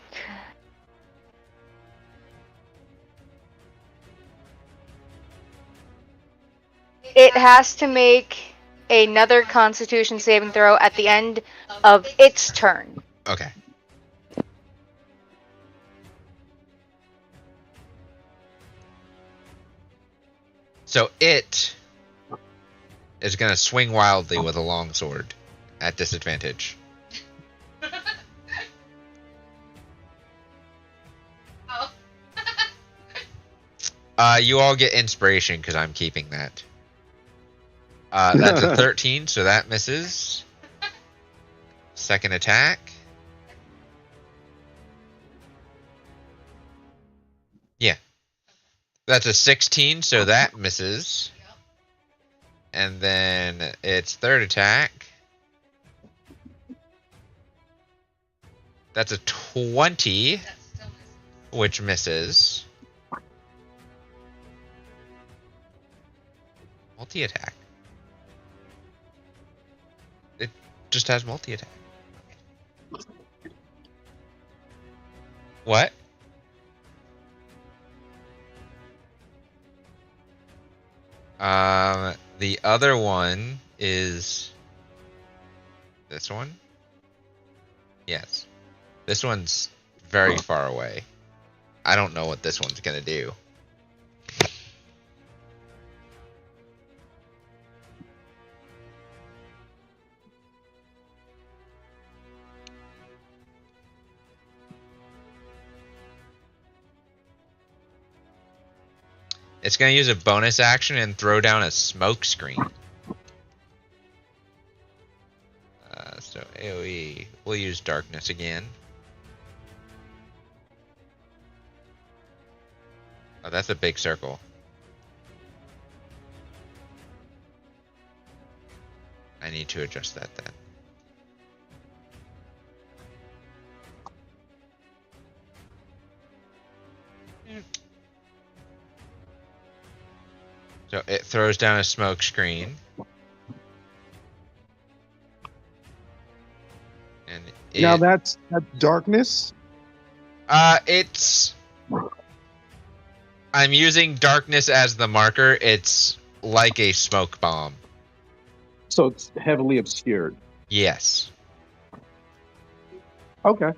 It has to make another Constitution saving throw at the end of its turn. Okay. So it is going to swing wildly with a longsword at disadvantage. Oh. You all get inspiration because I'm keeping that. That's a 13, so that misses. Second attack. Yeah. That's a 16, so that misses. And then its third attack. That's a 20, That's still missing. which misses. Multi-attack. It just has multi-attack. What? The other one is this one? Yes. This one's very far away. I don't know what this one's gonna do. It's going to use a bonus action and throw down a smoke screen. So AoE, we'll use darkness again. Oh, that's a big circle. I need to adjust that then. So it throws down a smoke screen. And Now that's darkness. It's I'm using darkness as the marker. It's like a smoke bomb. So it's heavily obscured. Yes. Okay.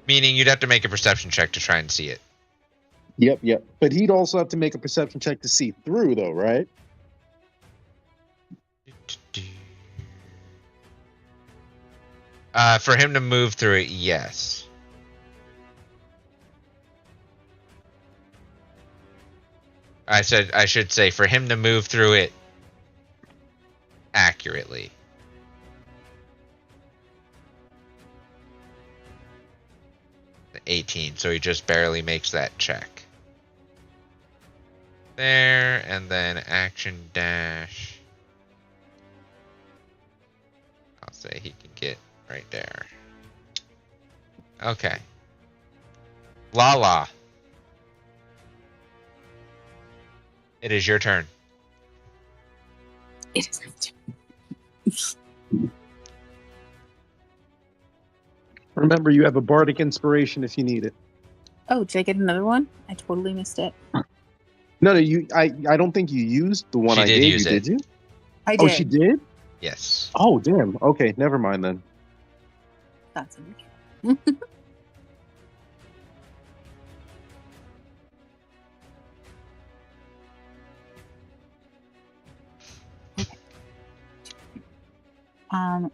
Meaning you'd have to make a perception check to try and see it. Yep. But he'd also have to make a perception check to see through, though, right? For him to move through it, yes. I should say for him to move through it accurately. The 18, so he just barely makes that check. There, and then action dash. I'll say he can get right there. Okay. Lala. It is your turn. It is my turn. Remember, you have a bardic inspiration if you need it. Oh, did I get another one? I totally missed it. No, I don't think you used the one She I did gave use you, it. did you? I did. Oh, she did? Yes. Oh, damn. Okay, never mind then. That's okay. Okay.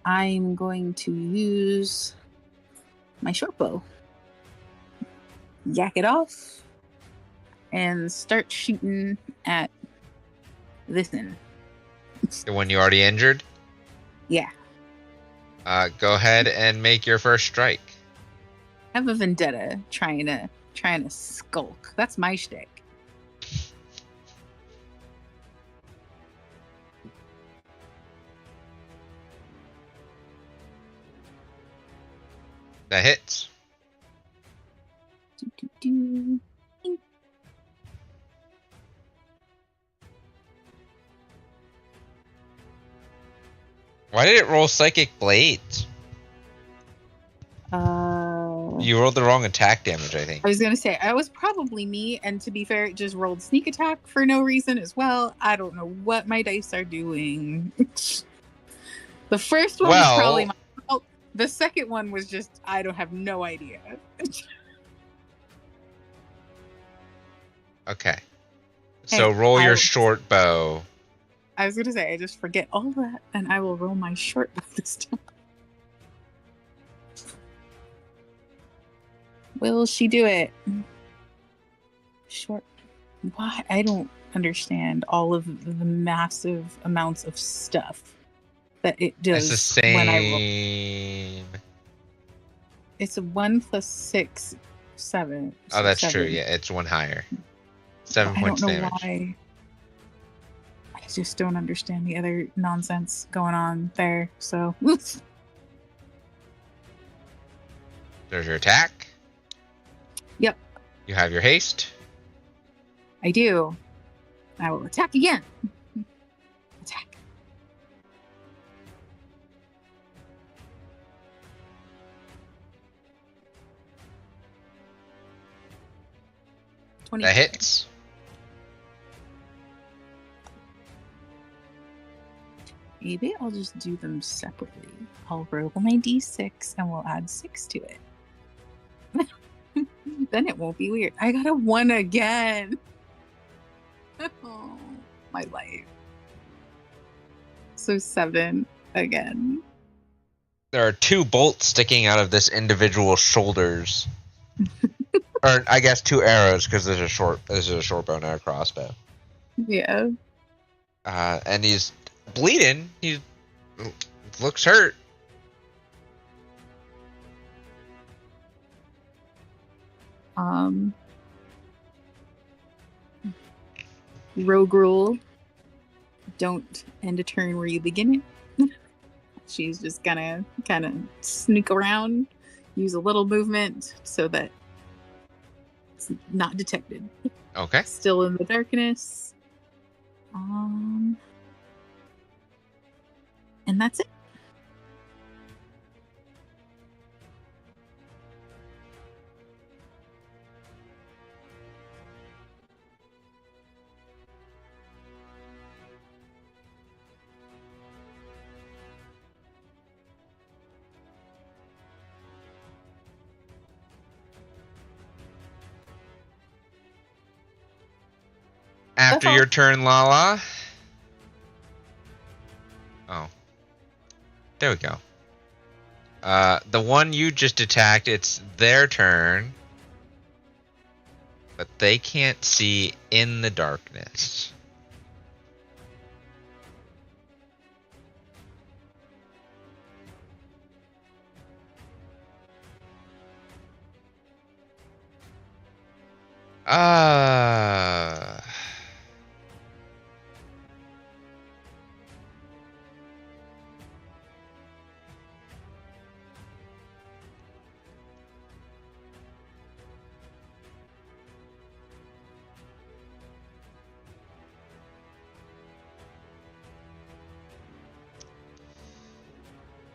I'm going to use my short bow. Yak it off and start shooting at this end. The one you already injured? Yeah. Go ahead and make your first strike. I have a vendetta trying to skulk. That's my shtick. That hits. Do. Why did it roll Psychic Blades? You You rolled the wrong attack damage, I think. I was gonna say I was probably me, and to be fair, it just rolled sneak attack for no reason as well. I don't know what my dice are doing. The first one was probably my fault. The second one was just I don't have no idea. Okay. So Hey, roll your short bow. I was gonna say I just forget all that, and I will roll my short bow this time. Will she do it? Short. Why? I don't understand all of the massive amounts of stuff that it does It's the when I roll. same. It's a 1 + 6, 7. Oh, that's 7. true. Yeah, it's one higher. But 7 points I don't know damage. why. I just don't understand the other nonsense going on there. So, There's your attack. Yep. You have your haste. I do. I will attack again. Attack. That hits. Maybe I'll just do them separately. I'll roll my d6 and we'll add 6 to it. Then it won't be weird. I got a 1 again. Oh, my life. So 7 again. There are 2 bolts sticking out of this individual's shoulders. Or I guess 2 arrows because there's a short bow and a crossbow. Yeah. And he's bleeding. He looks hurt. Rogue rule. Don't end a turn where you begin it. She's just gonna kind of sneak around, use a little movement so that it's not detected. Okay. Still in the darkness. And that's it. After your turn, Lala. Oh. There we go. The one you just attacked, it's their turn. But they can't see in the darkness.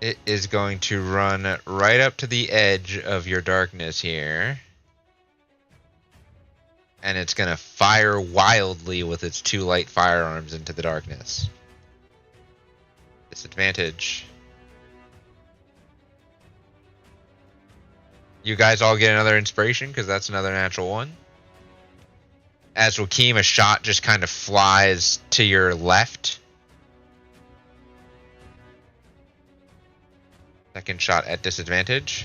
It is going to run right up to the edge of your darkness here. And it's going to fire wildly with its 2 light firearms into the darkness. Disadvantage. You guys all get another inspiration because that's another natural 1. As Joaquim, a shot just kind of flies to your left. Second shot at disadvantage.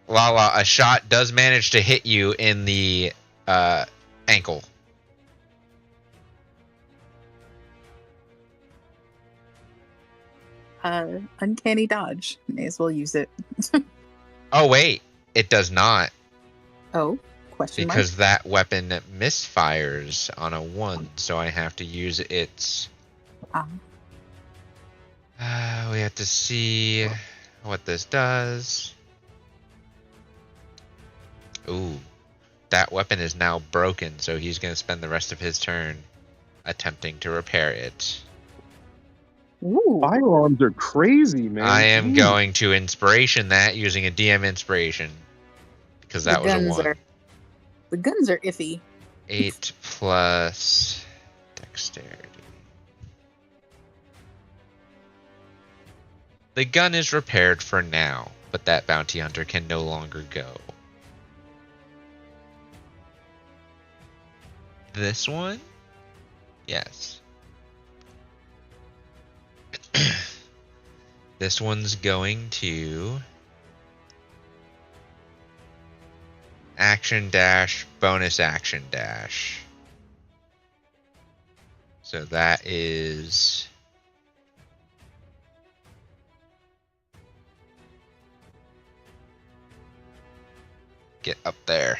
Lala, a shot does manage to hit you in the ankle. Uncanny dodge. May as well use it. Oh, wait. It does not. Oh, question mark. Because that weapon misfires on a 1, so I have to use its... we have to see what this does. Ooh. That weapon is now broken, so he's going to spend the rest of his turn attempting to repair it. Ooh. Firearms are crazy, man. I am going to inspiration that using a DM inspiration. Because that was a 1. The guns are iffy. 8 plus dexterity. The gun is repaired for now, but that bounty hunter can no longer go. This one? Yes. This one's going to action dash, bonus action dash. So that is get up there.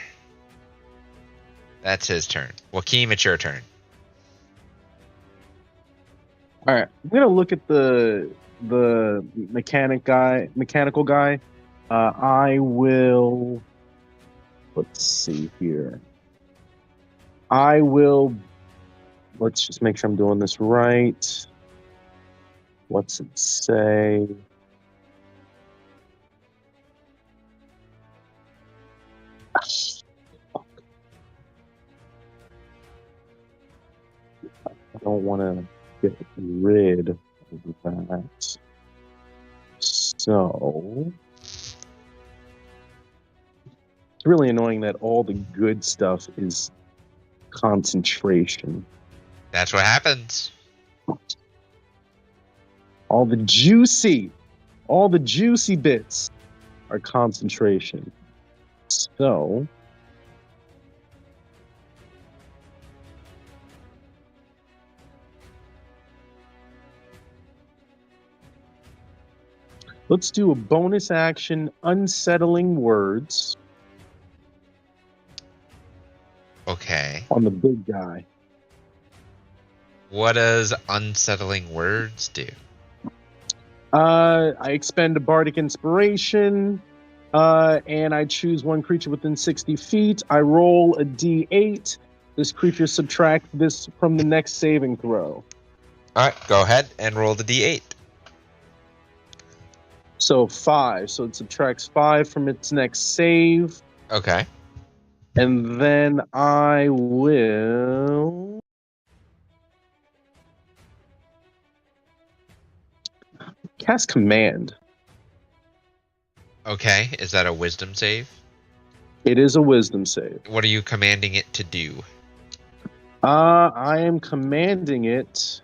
That's his turn. Joaquim, it's your turn. All right, I'm gonna look at the mechanical guy. I will. Let's see here. Let's just make sure I'm doing this right. What's it say? I don't want to get rid of that. So it's really annoying that all the good stuff is concentration. That's what happens. All the juicy bits are concentration. So let's do a bonus action, unsettling words. Okay. On the big guy. What does unsettling words do? I expend a bardic inspiration, and I choose one creature within 60 feet. I roll a d8. This creature subtracts this from the next saving throw. Alright, go ahead and roll the d8. So 5. So it subtracts 5 from its next save. Okay. And then I will cast Command. Okay, is that a wisdom save? It is a wisdom save. What are you commanding it to do? I am commanding it.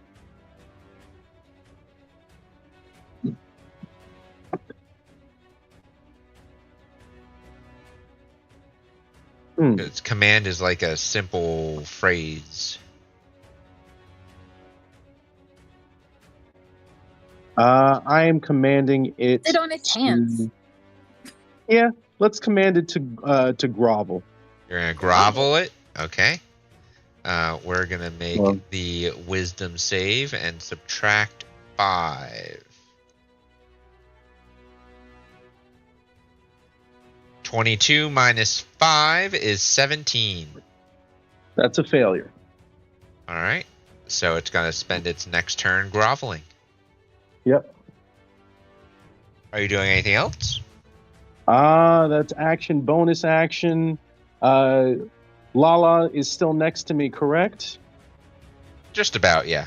Its command is like a simple phrase. I am commanding it. Sit on its hands. Yeah, let's command it to grovel. You're gonna grovel it? Okay. We're gonna make the wisdom save and subtract 5. 22 minus 5 is 17. That's a failure. Alright. So it's gonna spend its next turn groveling. Yep. Are you doing anything else? That's action, bonus action. Lala is still next to me, correct? Just about, yeah.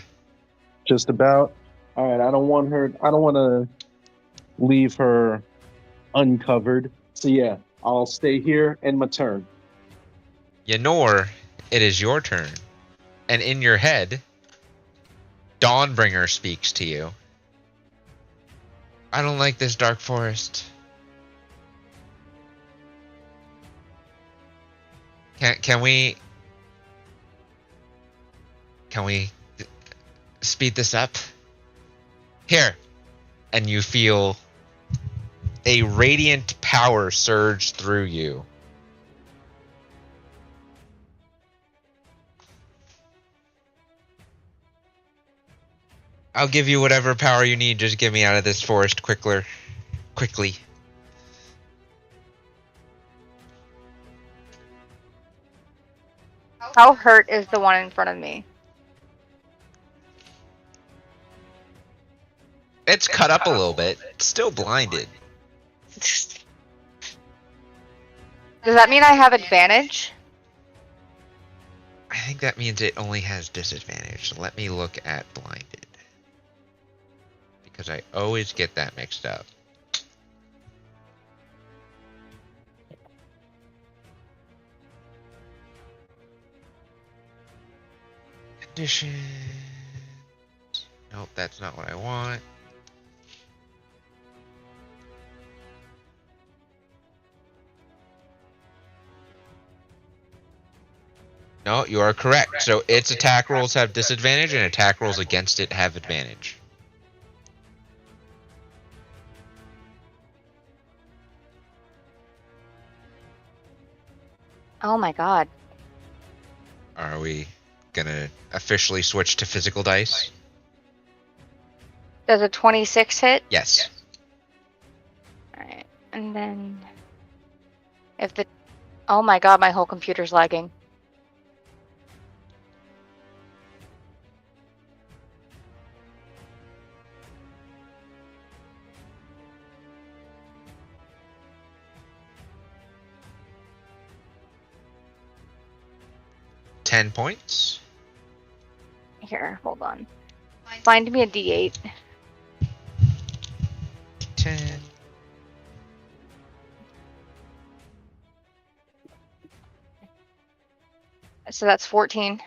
Just about. All right. I don't want to leave her uncovered. So yeah, I'll stay here and my turn. Yenor, it is your turn. And in your head, Dawnbringer speaks to you. I don't like this dark forest. Can we speed this up? Here. And you feel a radiant power surge through you. I'll give you whatever power you need. Just get me out of this forest quickly. How hurt is the one in front of me? It's cut up a little bit. It's still blinded. Does that mean I have advantage? I think that means it only has disadvantage. So let me look at blinded. Because I always get that mixed up. Conditions. Nope, that's not what I want. No, you are correct. So its attack rolls have disadvantage and attack rolls against it have advantage. Oh my god. Are we gonna officially switch to physical dice? Does a 26 hit? Yes. Alright. And then... If the... Oh my god, my whole computer's lagging. $10 points. Here, hold on. Find me a D8. 10. So that's 14.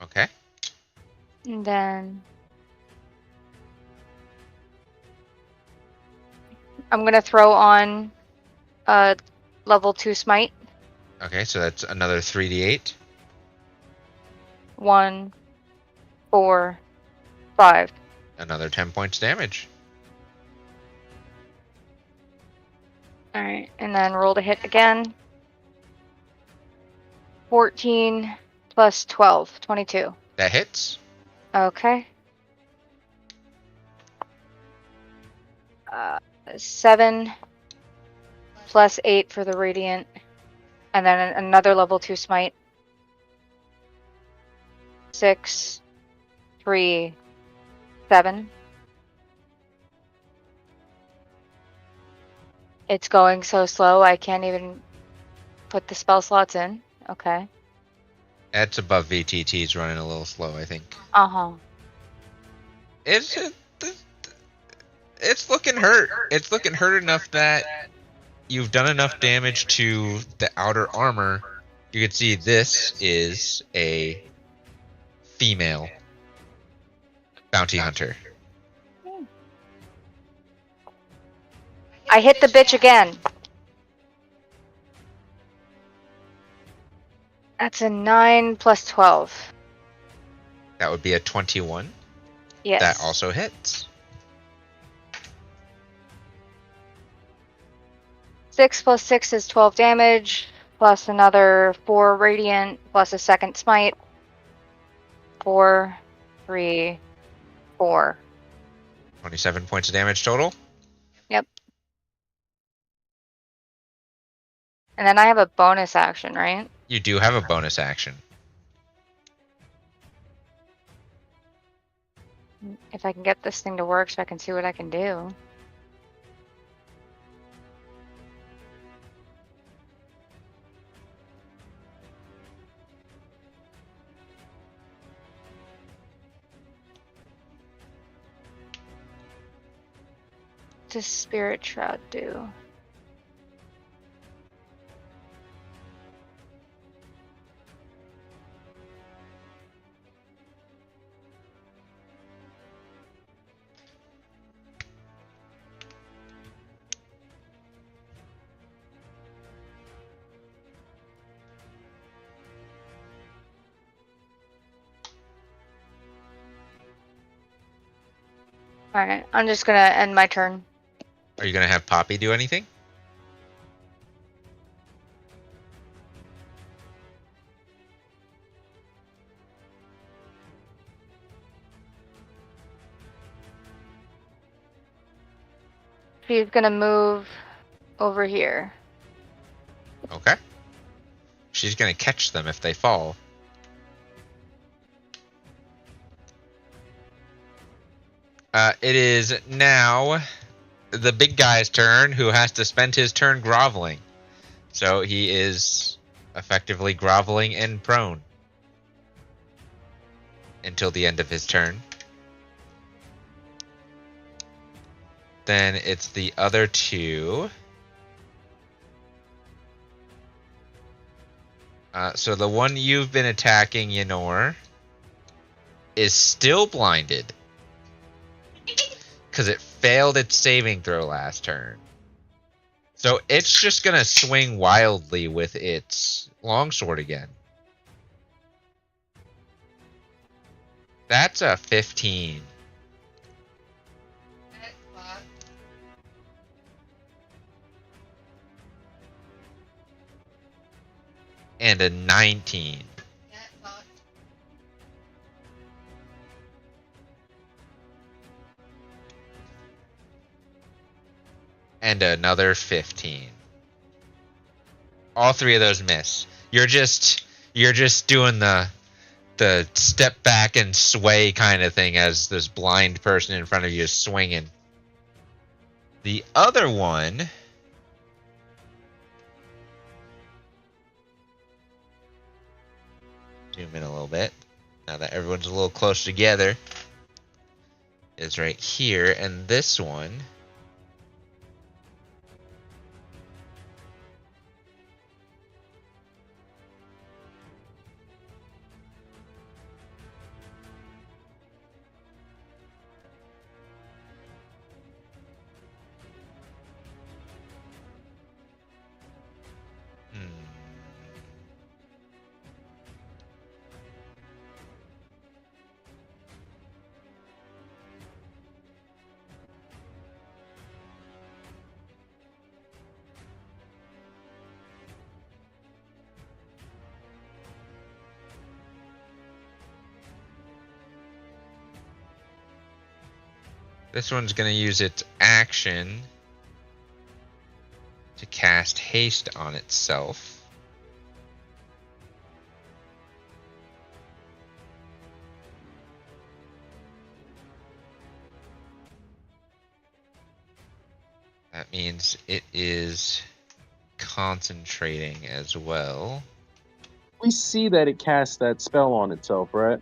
Okay. And then... I'm gonna throw on level 2 smite. Okay, so that's another 3d8. 1, 4, 5. Another 10 points damage. Alright, and then roll to hit again. 14 plus 12, 22. That hits. Okay. 7 plus 8 for the radiant. And then another level 2 smite. 6, 3, 7. It's going so slow I can't even put the spell slots in. Okay. That's above VTT's running a little slow, I think. Uh-huh. It's looking hurt. It's looking hurt enough that you've done enough damage to the outer armor. You can see this is a female bounty hunter. I hit the bitch again. That's a 9 plus 12. That would be a 21. Yes. That also hits. 6 plus 6 is 12 damage, plus another 4 radiant, plus a second smite. 4, 3, 4. 27 points of damage total. Yep. And then I have a bonus action, right? You do have a bonus action. If I can get this thing to work so I can see what I can do. What does Spirit Shroud do? Alright, I'm just gonna end my turn. Are you gonna have Poppy do anything? She's gonna move over here. Okay. She's gonna catch them if they fall. It is now the big guy's turn, who has to spend his turn groveling. So he is effectively groveling and prone until the end of his turn. Then it's the other two. So the one you've been attacking, Yenor, is still blinded. Because it failed its saving throw last turn. So it's just going to swing wildly with its longsword again. That's a 15. That fuck. And a 19. That fuck. And another 15. All three of those miss. You're just doing the step back and sway kind of thing as this blind person in front of you is swinging. The other one zoom in a little bit now that everyone's a little close together, is right here, and this one this one's going to use its action to cast haste on itself. That means it is concentrating as well. We see that it casts that spell on itself, right?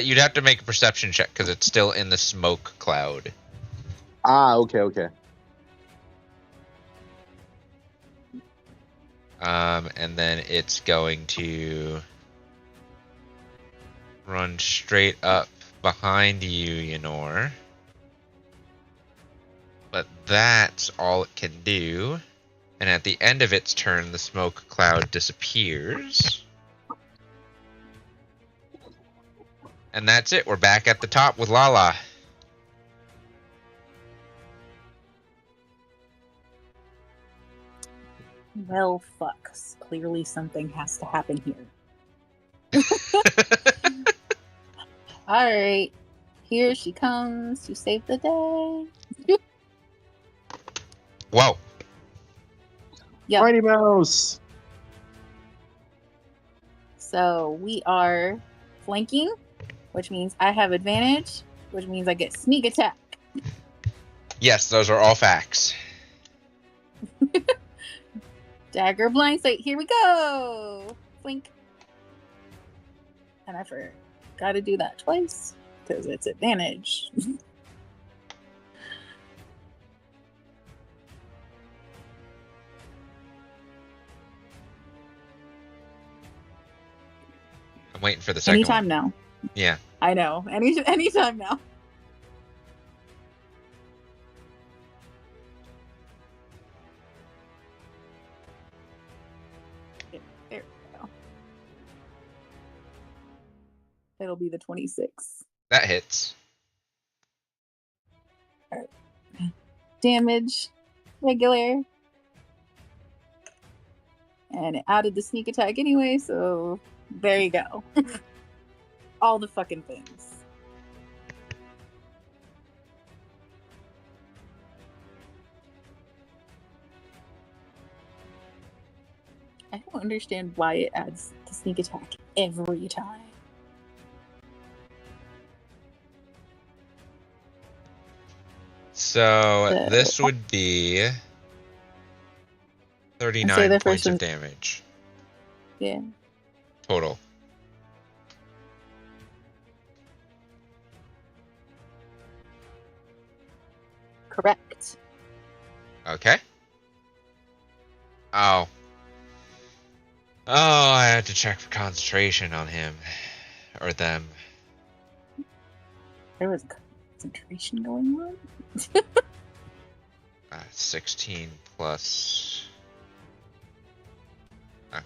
You'd have to make a perception check because it's still in the smoke cloud. Ah, okay. And then it's going to run straight up behind you, Yenor. But that's all it can do. And at the end of its turn, the smoke cloud disappears. And that's it. We're back at the top with Lala. Well, fucks. Clearly something has to happen here. Alright. Here she comes to save the day. Whoa. Yep. Mighty Mouse. So we are flanking. which means I have advantage, which means I get sneak attack. Yes, those are all facts. Dagger blind sight. Here we go. Flink. And I forgot to do that twice because it's advantage. I'm waiting for the second Anytime one. now. Yeah. I know. Anytime now. There we go. It'll be the 26. That hits. Damage. Regular. And it added the sneak attack anyway, so there you go. All the fucking things. I don't understand why it adds the sneak attack every time. So this would be 39 points of damage. Yeah. Total. Correct. Okay. Oh. Oh, I had to check for concentration on him. Or them. There was concentration going on? 16 plus... Okay.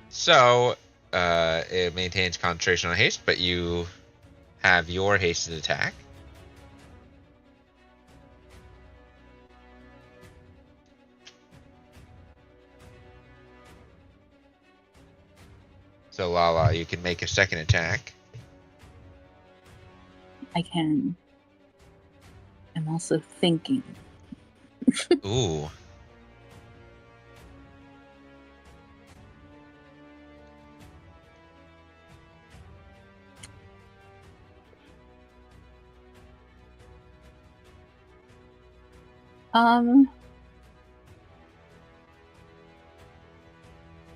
So, it maintains concentration on haste, but you have your hasted attack. So, Lala, you can make a second attack. I can. I'm also thinking. Ooh.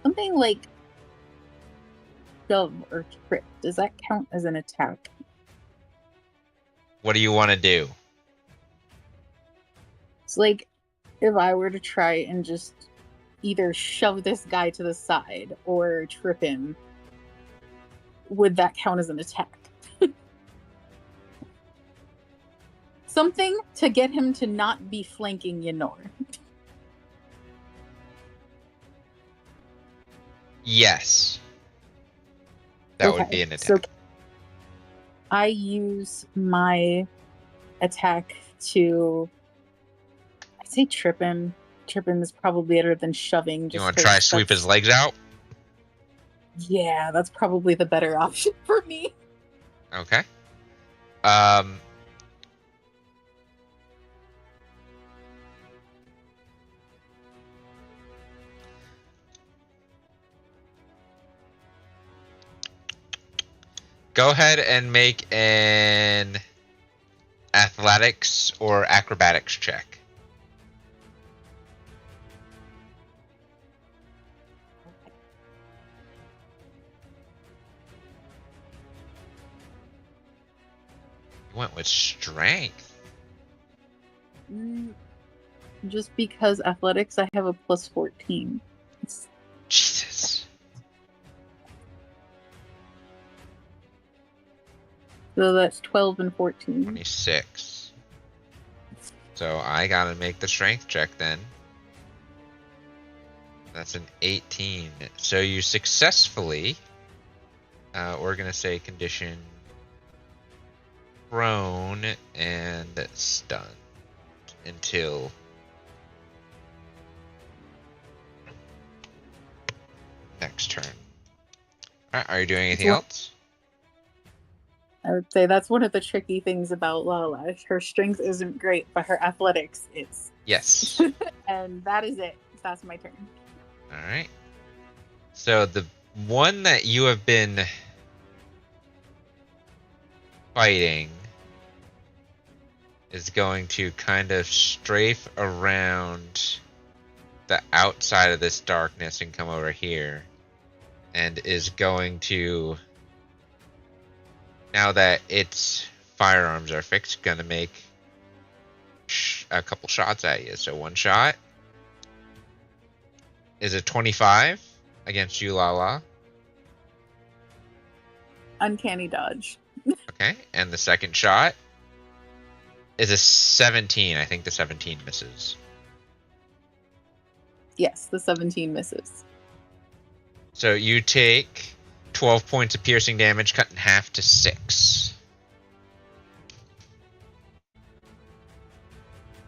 Something like shove or trip. Does that count as an attack? What do you want to do? It's like if I were to try and just either shove this guy to the side or trip him, would that count as an attack? Something to get him to not be flanking Yenor. Yes. That would be an attack. So I use my attack to... I'd say trip him. Trip him is probably better than shoving. You want to try sweep his legs out? Yeah, that's probably the better option for me. Okay. Go ahead and make an athletics or acrobatics check. You went with strength. Just because athletics, I have a plus 14. Jesus. So that's 12 and 14. 26. So I gotta make the strength check then. That's an 18. So you successfully, we're gonna say condition prone and stunned until next turn. Alright, are you doing anything else? I would say that's one of the tricky things about Lala. Her strength isn't great, but her athletics is. Yes. And that is it. That's my turn. Alright. So the one that you have been fighting is going to kind of strafe around the outside of this darkness and come over here, and is going to, now that its firearms are fixed, gonna make a couple shots at you. So one shot is a 25 against you, Lala. Uncanny dodge. Okay, and the second shot is a 17. I think the 17 misses. Yes, the 17 misses. So you take 12 points of piercing damage, cut in half to 6.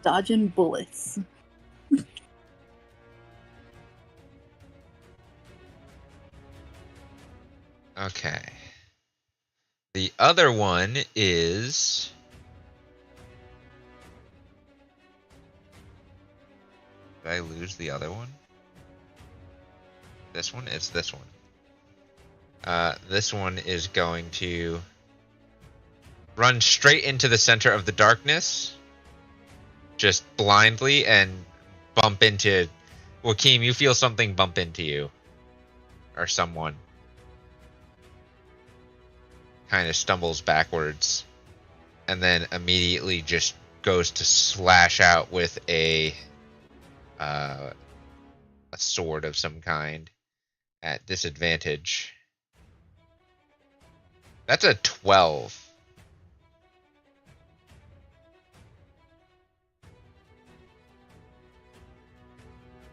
Dodging bullets. Okay. The other one is... Did I lose the other one? This one? It's this one. This one is going to run straight into the center of the darkness, just blindly, and bump into... Joaquin, you feel something bump into you. Or someone. Kind of stumbles backwards. And then immediately just goes to slash out with a sword of some kind at disadvantage. That's a 12.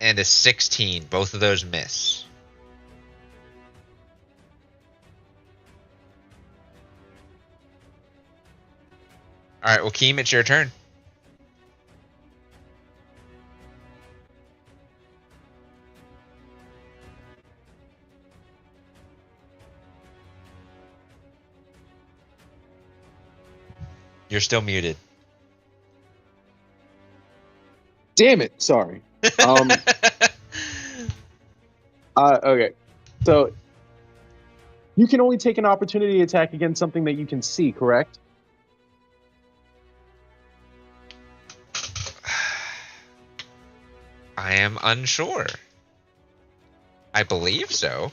And a 16. Both of those miss. Alright, Joaquin, it's your turn. You're still muted. Damn it! Sorry. Okay. So you can only take an opportunity attack against something that you can see, correct? I am unsure. I believe so.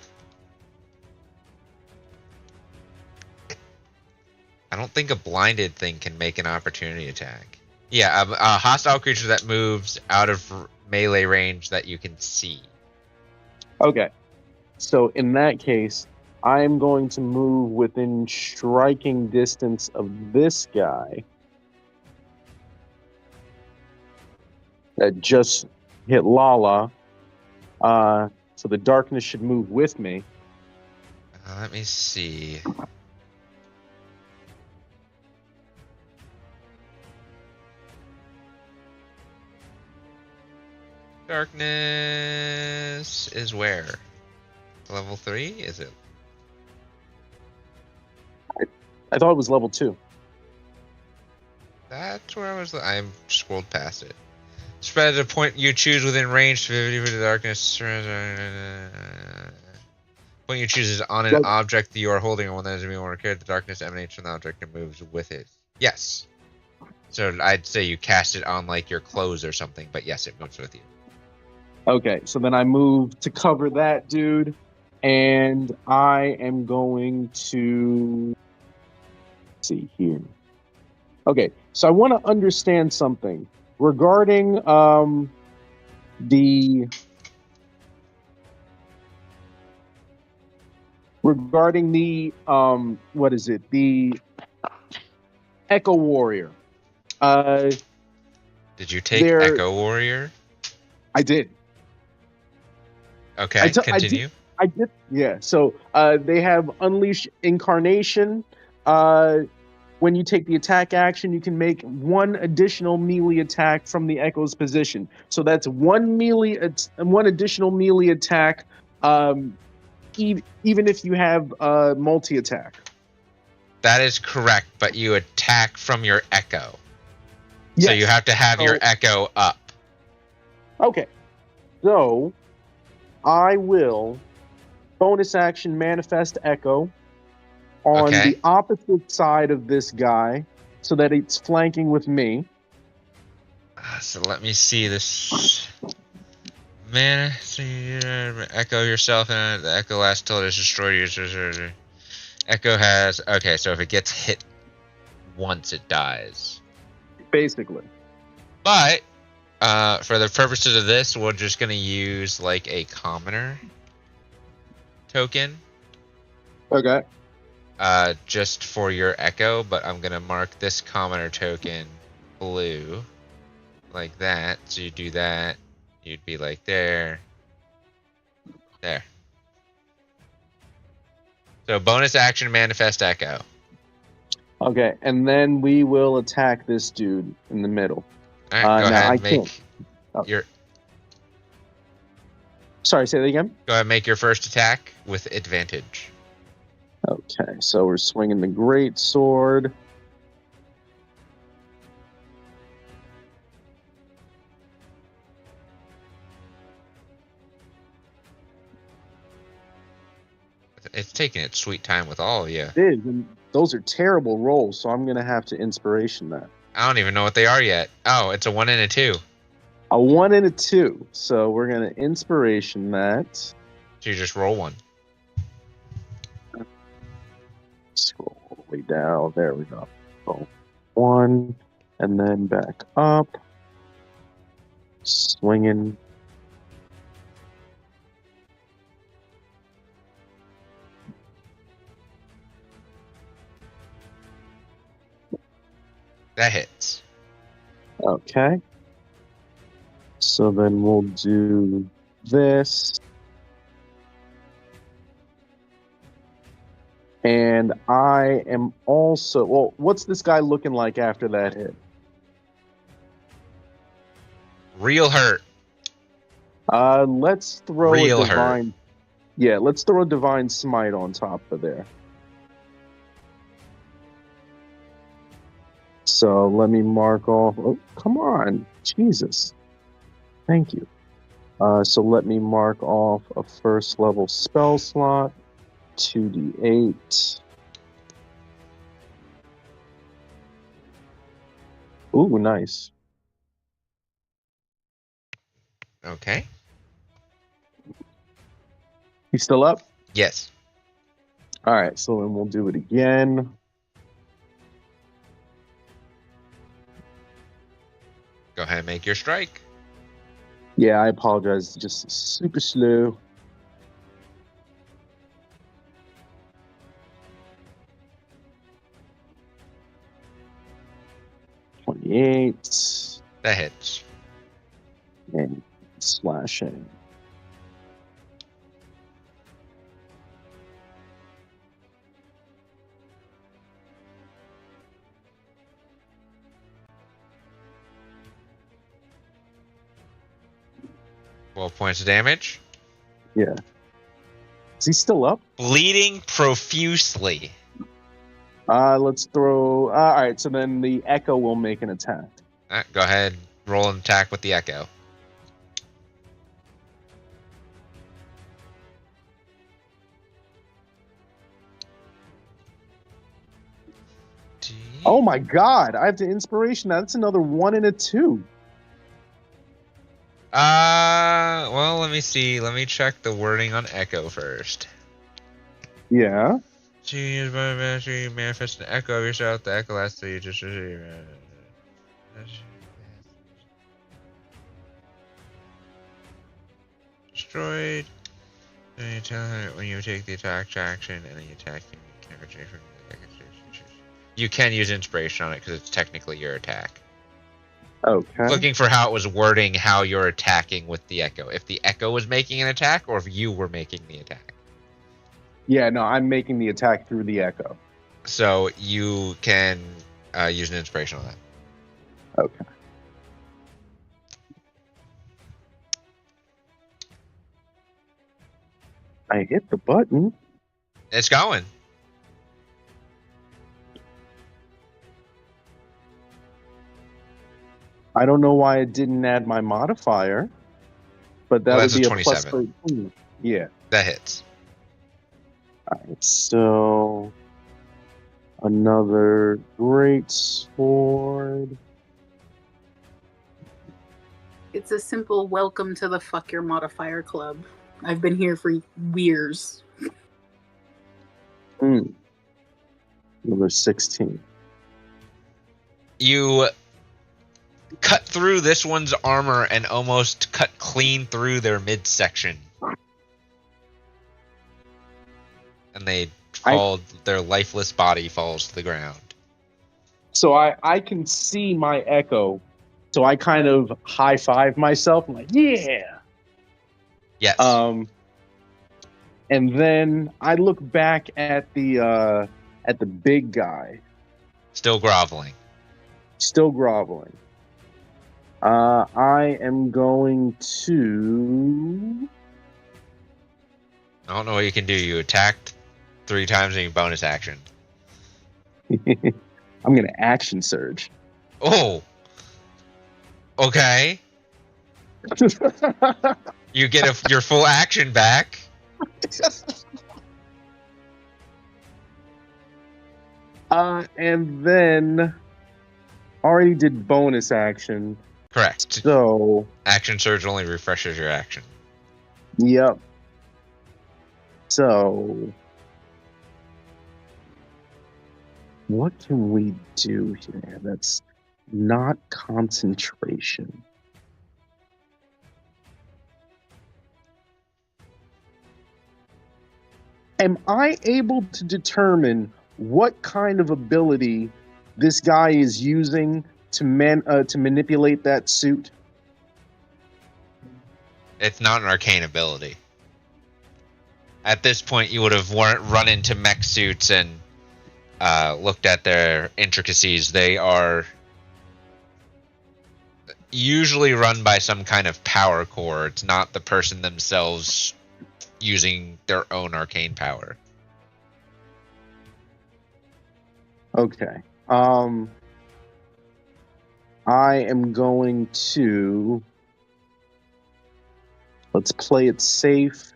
I don't think a blinded thing can make an opportunity attack. Yeah, a hostile creature that moves out of melee range that you can see. Okay. So in that case, I'm going to move within striking distance of this guy that just hit Lala. So the darkness should move with me. Let me see. Darkness is where? Level 3? Is it? I thought it was level 2. That's where I was. I scrolled past it. Spread at a point you choose within range to 50 feet of darkness. Point you choose is on an object that you are holding, or one that is being more carried. The darkness emanates from the object and moves with it. Yes. So I'd say you cast it on like your clothes or something, but yes, it moves with you. Okay, so then I move to cover that dude, and I am going to... Let's see here. Okay, so I want to understand something regarding the what is it? The Echo Warrior. Did you take Echo Warrior? I did. Okay, continue. I did. Yeah. So they have Unleash Incarnation. When you take the attack action, you can make one additional melee attack from the Echo's position. So that's one additional melee attack, even if you have multi attack. That is correct, but you attack from your Echo. Yes. So you have to have your Echo up. Okay. So I will bonus action manifest Echo. on Okay. the opposite side of this guy so that it's flanking with me. So let me see this. Man, echo yourself, and the echo lasts till it is destroyed. Echo has. Okay, so if it gets hit once, it dies. Basically. But for the purposes of this, we're just gonna use like a commoner token. Okay. Just for your echo, but I'm gonna mark this commoner token blue, like that. So you do that, you'd be like there. So bonus action, manifest echo. Okay, and then we will attack this dude in the middle. All right, go now ahead I and make can't. Oh. your. Sorry, say that again? Go ahead and make your first attack with advantage. Okay, so we're swinging the great sword. It's taking its sweet time with all of you. It is, and those are terrible rolls, so I'm going to have to inspiration that. I don't even know what they are yet. Oh, it's a 1 and a 2. A 1 and a 2, so we're going to inspiration that. So you just roll 1. Scroll all the way down. There we go. So 1, and then back up. Swinging. That hits. Okay. So then we'll do this. And I am also... Well, what's this guy looking like after that hit? Real hurt. Let's throw Real a divine... Yeah, let's throw a divine smite on top of there. So let me mark off... Oh, come on. Jesus. Thank you. So let me mark off a first level spell slot. 2d8. Ooh, nice. Okay. You still up? Yes. All right, so then we'll do it again. Go ahead and make your strike. Yeah, I apologize. It's just super slow. $28. That hits. And slashing. Twelve points of damage. Yeah. Is he still up? Bleeding profusely. Let's throw... all right, so then the Echo will make an attack. All right, go ahead. Roll an attack with the echo. Oh my god, I have to inspiration that. That's another 1 and a 2. Well, let me see. Let me check the wording on echo first. Yeah. So you use by mastery, manifest an echo of yourself. The echo lasts till you just destroyed. Then you tell her when you take the attack action and then you attack him, you can't retrieve from the attack. You can use inspiration on it because it's technically your attack. Okay. Looking for how it was wording how you're attacking with the echo. If the echo was making an attack or if you were making the attack. Yeah, no, I'm making the attack through the Echo. So you can use an inspiration on that. Okay. I hit the button. It's going. I don't know why it didn't add my modifier, but that Well, would that's be a a plus 27. 13. Yeah. That hits. All right, so Another great sword. It's a simple welcome to the fuck your modifier club. I've been here for years. Number 16. You cut through this one's armor and almost cut clean through their midsection. And they fall, their lifeless body falls to the ground. So I can see my echo. So I kind of high five myself. I'm like, yeah. Yes. And then I look back at the big guy. Still groveling. Still groveling. I am going to... I don't know what you can do. You attacked 3 times and you bonus action. I'm going to action surge. Oh. Okay. You get your full action back. And then already did bonus action. Correct. So action surge only refreshes your action. Yep. So what can we do here that's not concentration? Am I able to determine what kind of ability this guy is using to manipulate that suit? It's not an arcane ability. At this point, you would have run into mech suits and looked at their intricacies. They are usually run by some kind of power core. It's not the person themselves using their own arcane power. Okay. I am going to... Let's play it safe.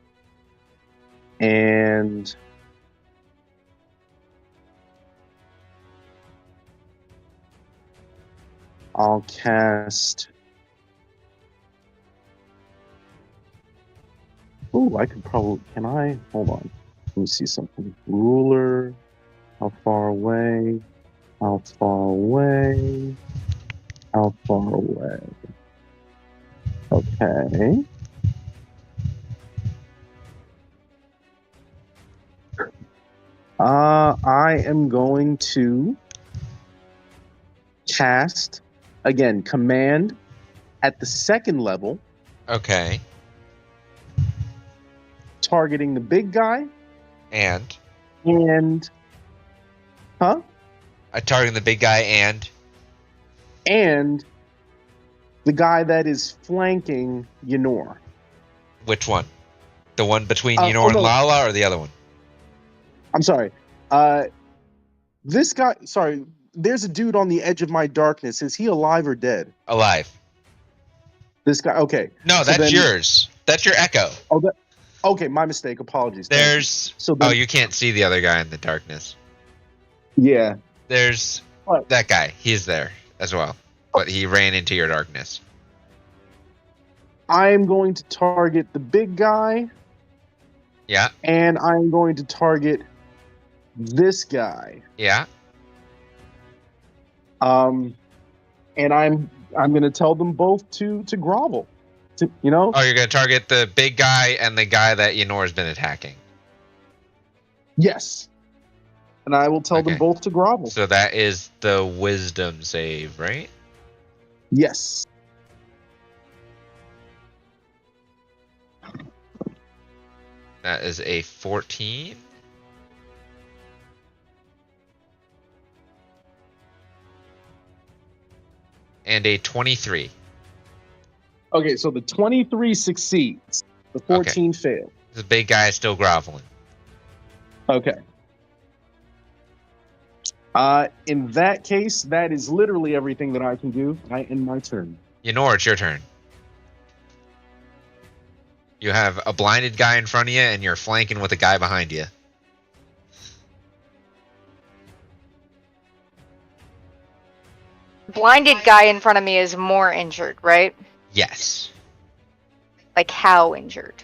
And... I'll cast... Oh, I could probably... Can I? Hold on. Let me see something. Ruler. How far away? How far away? How far away? Okay. I am going to cast, again, command at the 2nd level. Okay. Targeting the big guy. And? Huh? Targeting the big guy and? And the guy that is flanking Ynor. Which one? The one between Ynor and Lala, or the other one? I'm sorry. This guy... Sorry. There's a dude on the edge of my darkness. Is he alive or dead? Alive. This guy... Okay. No, that's yours. That's your echo. Oh, okay, my mistake. Apologies. There's... you can't see the other guy in the darkness. Yeah. There's that guy. He's there as well. But he ran into your darkness. I'm going to target the big guy. Yeah. And I'm going to target this guy. Yeah. And I'm going to tell them both to grovel. Oh, you're going to target the big guy and the guy that Ynor has been attacking. Yes. And I will tell them both to grovel. So that is the wisdom save, right? Yes. That is a 14. And a 23. Okay, so the 23 succeeds. The 14 fails. The big guy is still groveling. Okay. In that case, that is literally everything that I can do. I end my turn. Ynor, it's your turn. You have a blinded guy in front of you, and you're flanking with a guy behind you. Blinded guy in front of me is more injured, right? Yes. Like how injured?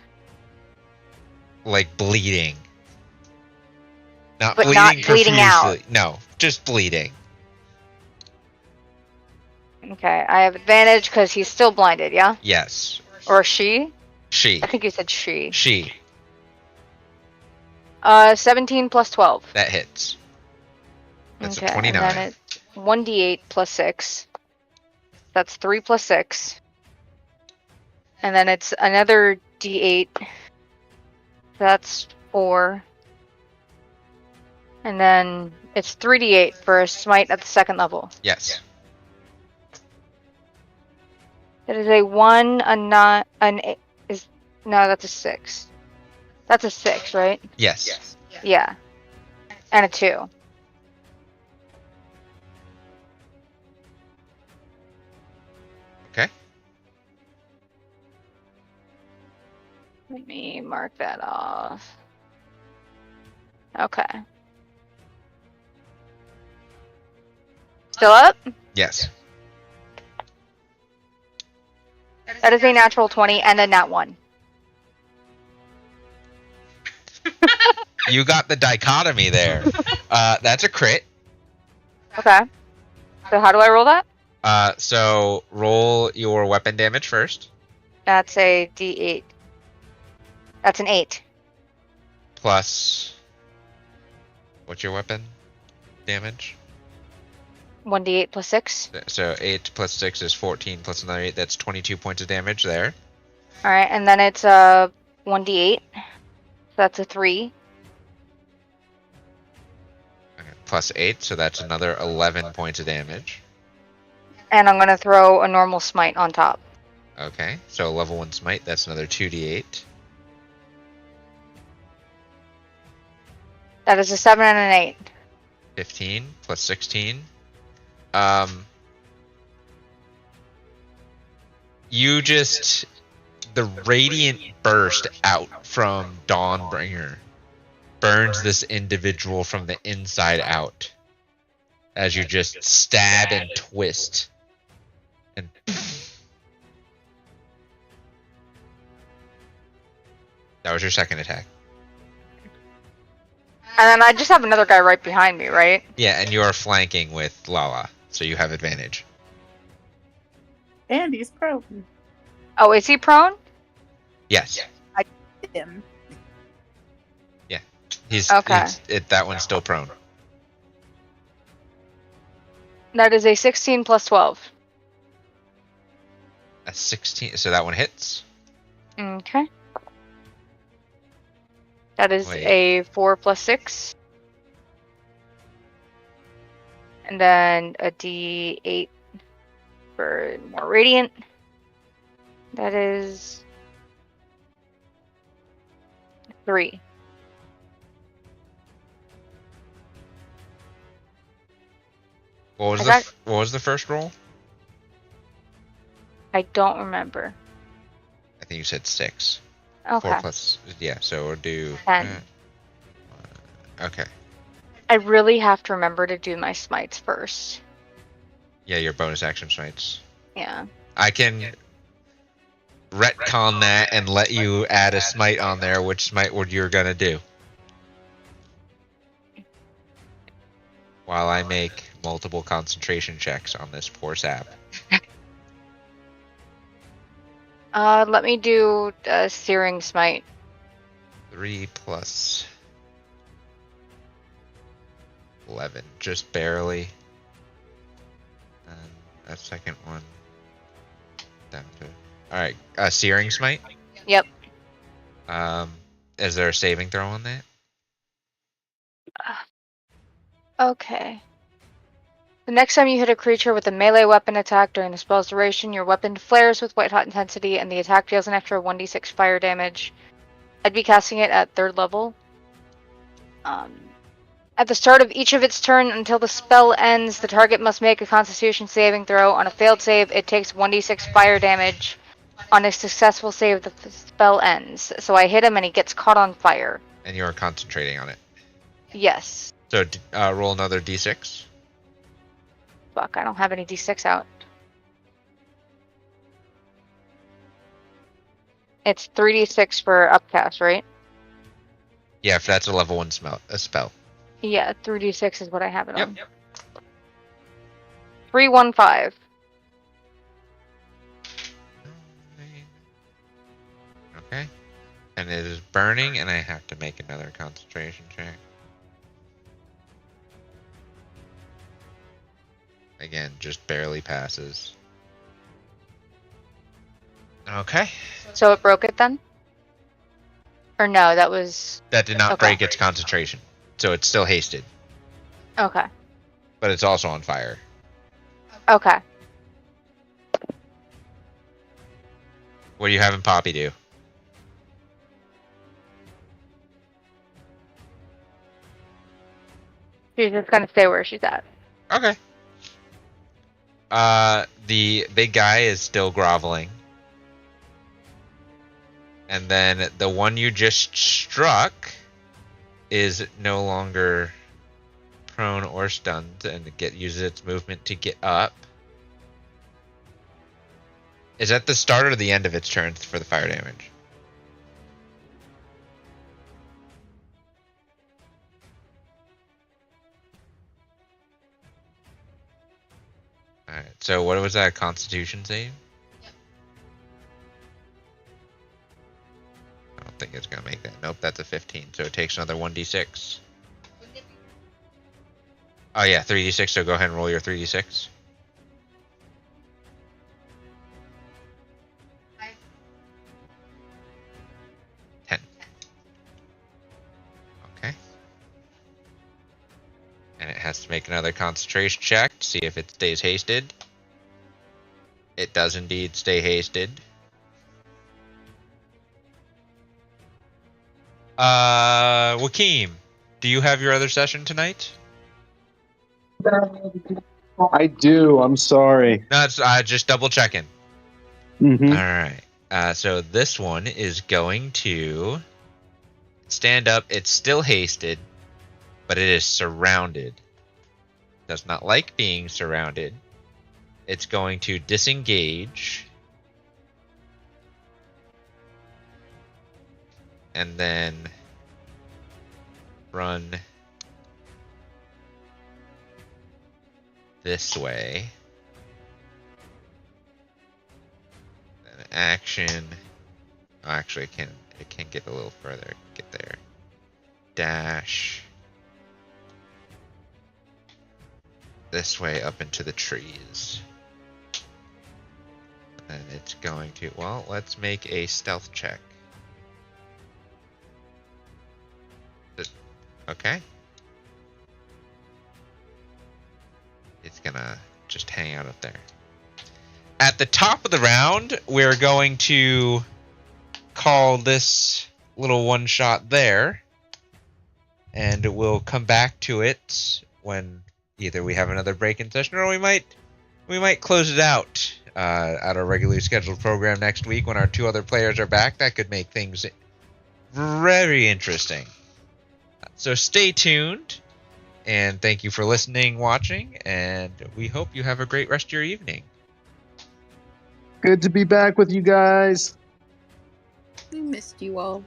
Like bleeding. Not But bleeding not bleeding profusely. out. No, just bleeding. Okay, I have advantage because he's still blinded, yeah? Yes. Or she? She. I think you said she. She. 17 plus 12. That hits. That's Okay, a 29. and then it's 1d8 plus 6. That's 3 plus 6. And then it's another d8. That's 4. And then it's 3d8 for a smite at the second level. Yes. That is a 1, a 9, an 8. No, that's a 6. That's a 6, right? Yes. Yeah. And a 2. Okay. Let me mark that off. Okay. Still up? Yes. That is a natural 20 and a nat 1. You got the dichotomy there. That's a crit. Okay. So how do I roll that? So roll your weapon damage first. That's a d8. That's an 8. Plus. What's your weapon damage? 1d8 plus 6. So 8 plus 6 is 14 plus another 8. That's 22 points of damage there. Alright, and then it's 1d8. So that's a 3. Okay. Plus 8, so that's another 11 points of damage. And I'm going to throw a normal smite on top. Okay, so level 1 smite, that's another 2d8. That is a 7 and an 8. 15 plus 16. You just... The radiant burst out from Dawnbringer burns this individual from the inside out as you just stab and twist. And that was your second attack. And then I just have another guy right behind me, right? Yeah, and you are flanking with Lala, so you have advantage. And he's prone. Oh, is he prone? Yes. Him. He's Okay. That one's still prone. That is a 16 plus 12. A 16, so that one hits. Okay. That is Wait. a 4 plus 6. And then a d8 for more radiant. That is 3. What was the first roll? I don't remember. I think you said 6. Okay. 4 plus, yeah, so we'll do... 10. Okay. I really have to remember to do my smites first. Yeah, your bonus action smites. Yeah. I can retcon that and let you add a smite on there. Which smite would you're gonna do? While I make multiple concentration checks on this poor sap. Let me do a searing smite. 3 plus 11, just barely. And that second one down to. All right, searing smite. Yep. Is there a saving throw on that? Okay. The next time you hit a creature with a melee weapon attack during the spell's duration, your weapon flares with white hot intensity and the attack deals an extra 1d6 fire damage. I'd be casting it at 3rd level. At the start of each of its turn until the spell ends, the target must make a constitution saving throw. On a failed save, it takes 1d6 fire damage. On a successful save, the spell ends. So I hit him and he gets caught on fire. And you're concentrating on it. Yes. So roll another d6. Fuck, I don't have any D6 out. It's 3d6 for upcast, right? Yeah, if that's a level 1 spell. Yeah, 3d6 is what I have it Yep. on. 315. Okay. And it is burning, and I have to make another concentration check. Again, just barely passes. Okay. So it broke it then? Or no, that was... That did not Okay. break its concentration. So it's still hasted. Okay. But it's also on fire. Okay. What are you having Poppy do? She's just gonna stay where she's at. Okay. The big guy is still groveling. And then the one you just struck is no longer prone or stunned and uses its movement to get up. Is that the start or the end of its turn for the fire damage? Alright, so what was that, Constitution save? Yep. I don't think it's gonna make that. Nope, that's a 15, so it takes another 1d6. Wouldn't it be Oh yeah, 3d6, so go ahead and roll your 3d6. 5? 10. Okay. And it has to make another concentration check to see if it stays hasted. It does indeed stay hasted. Wakeem, do you have your other session tonight? I do. I'm sorry. No, it's just double checking. Mm-hmm. All right. So this one is going to stand up. It's still hasted, but it is surrounded. Does not like being surrounded. It's going to disengage. And then run this way. Then action. Oh, actually, it can get a little further. Get there. Dash. This way up into the trees. And it's going to, well, let's make a stealth check. Okay. It's gonna just hang out up there. At the top of the round, we're going to call this little one shot there. And we'll come back to it when either we have another break-in session or we might close it out at our regularly scheduled program next week when our 2 other players are back. That could make things very interesting. So stay tuned, and thank you for listening, watching, and we hope you have a great rest of your evening. Good to be back with you guys. We missed you all.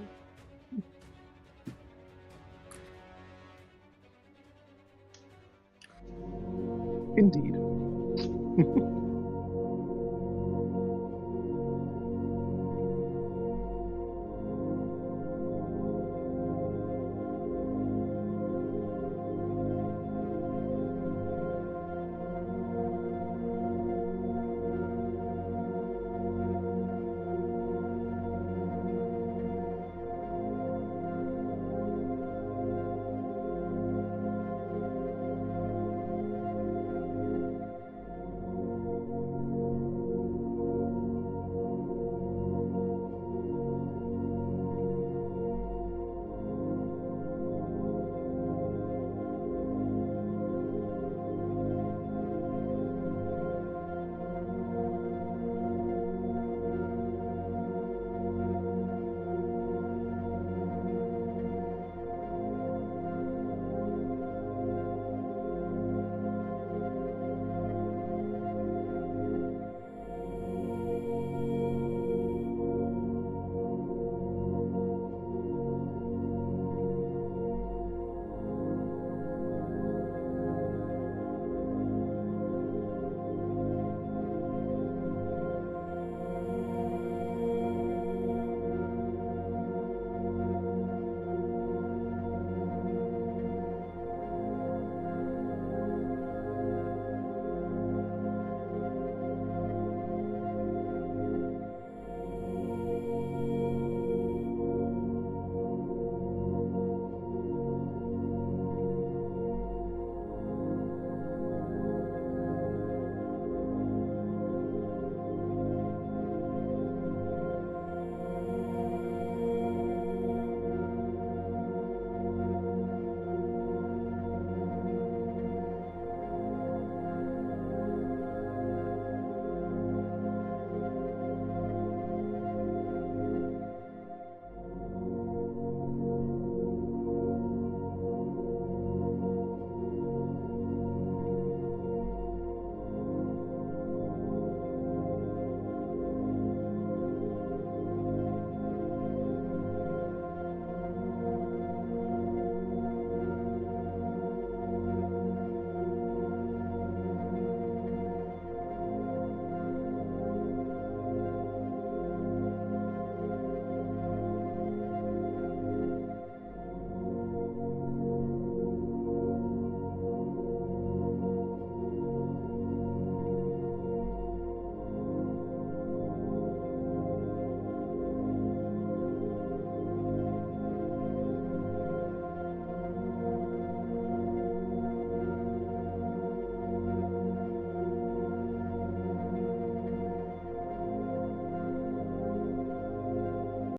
Indeed.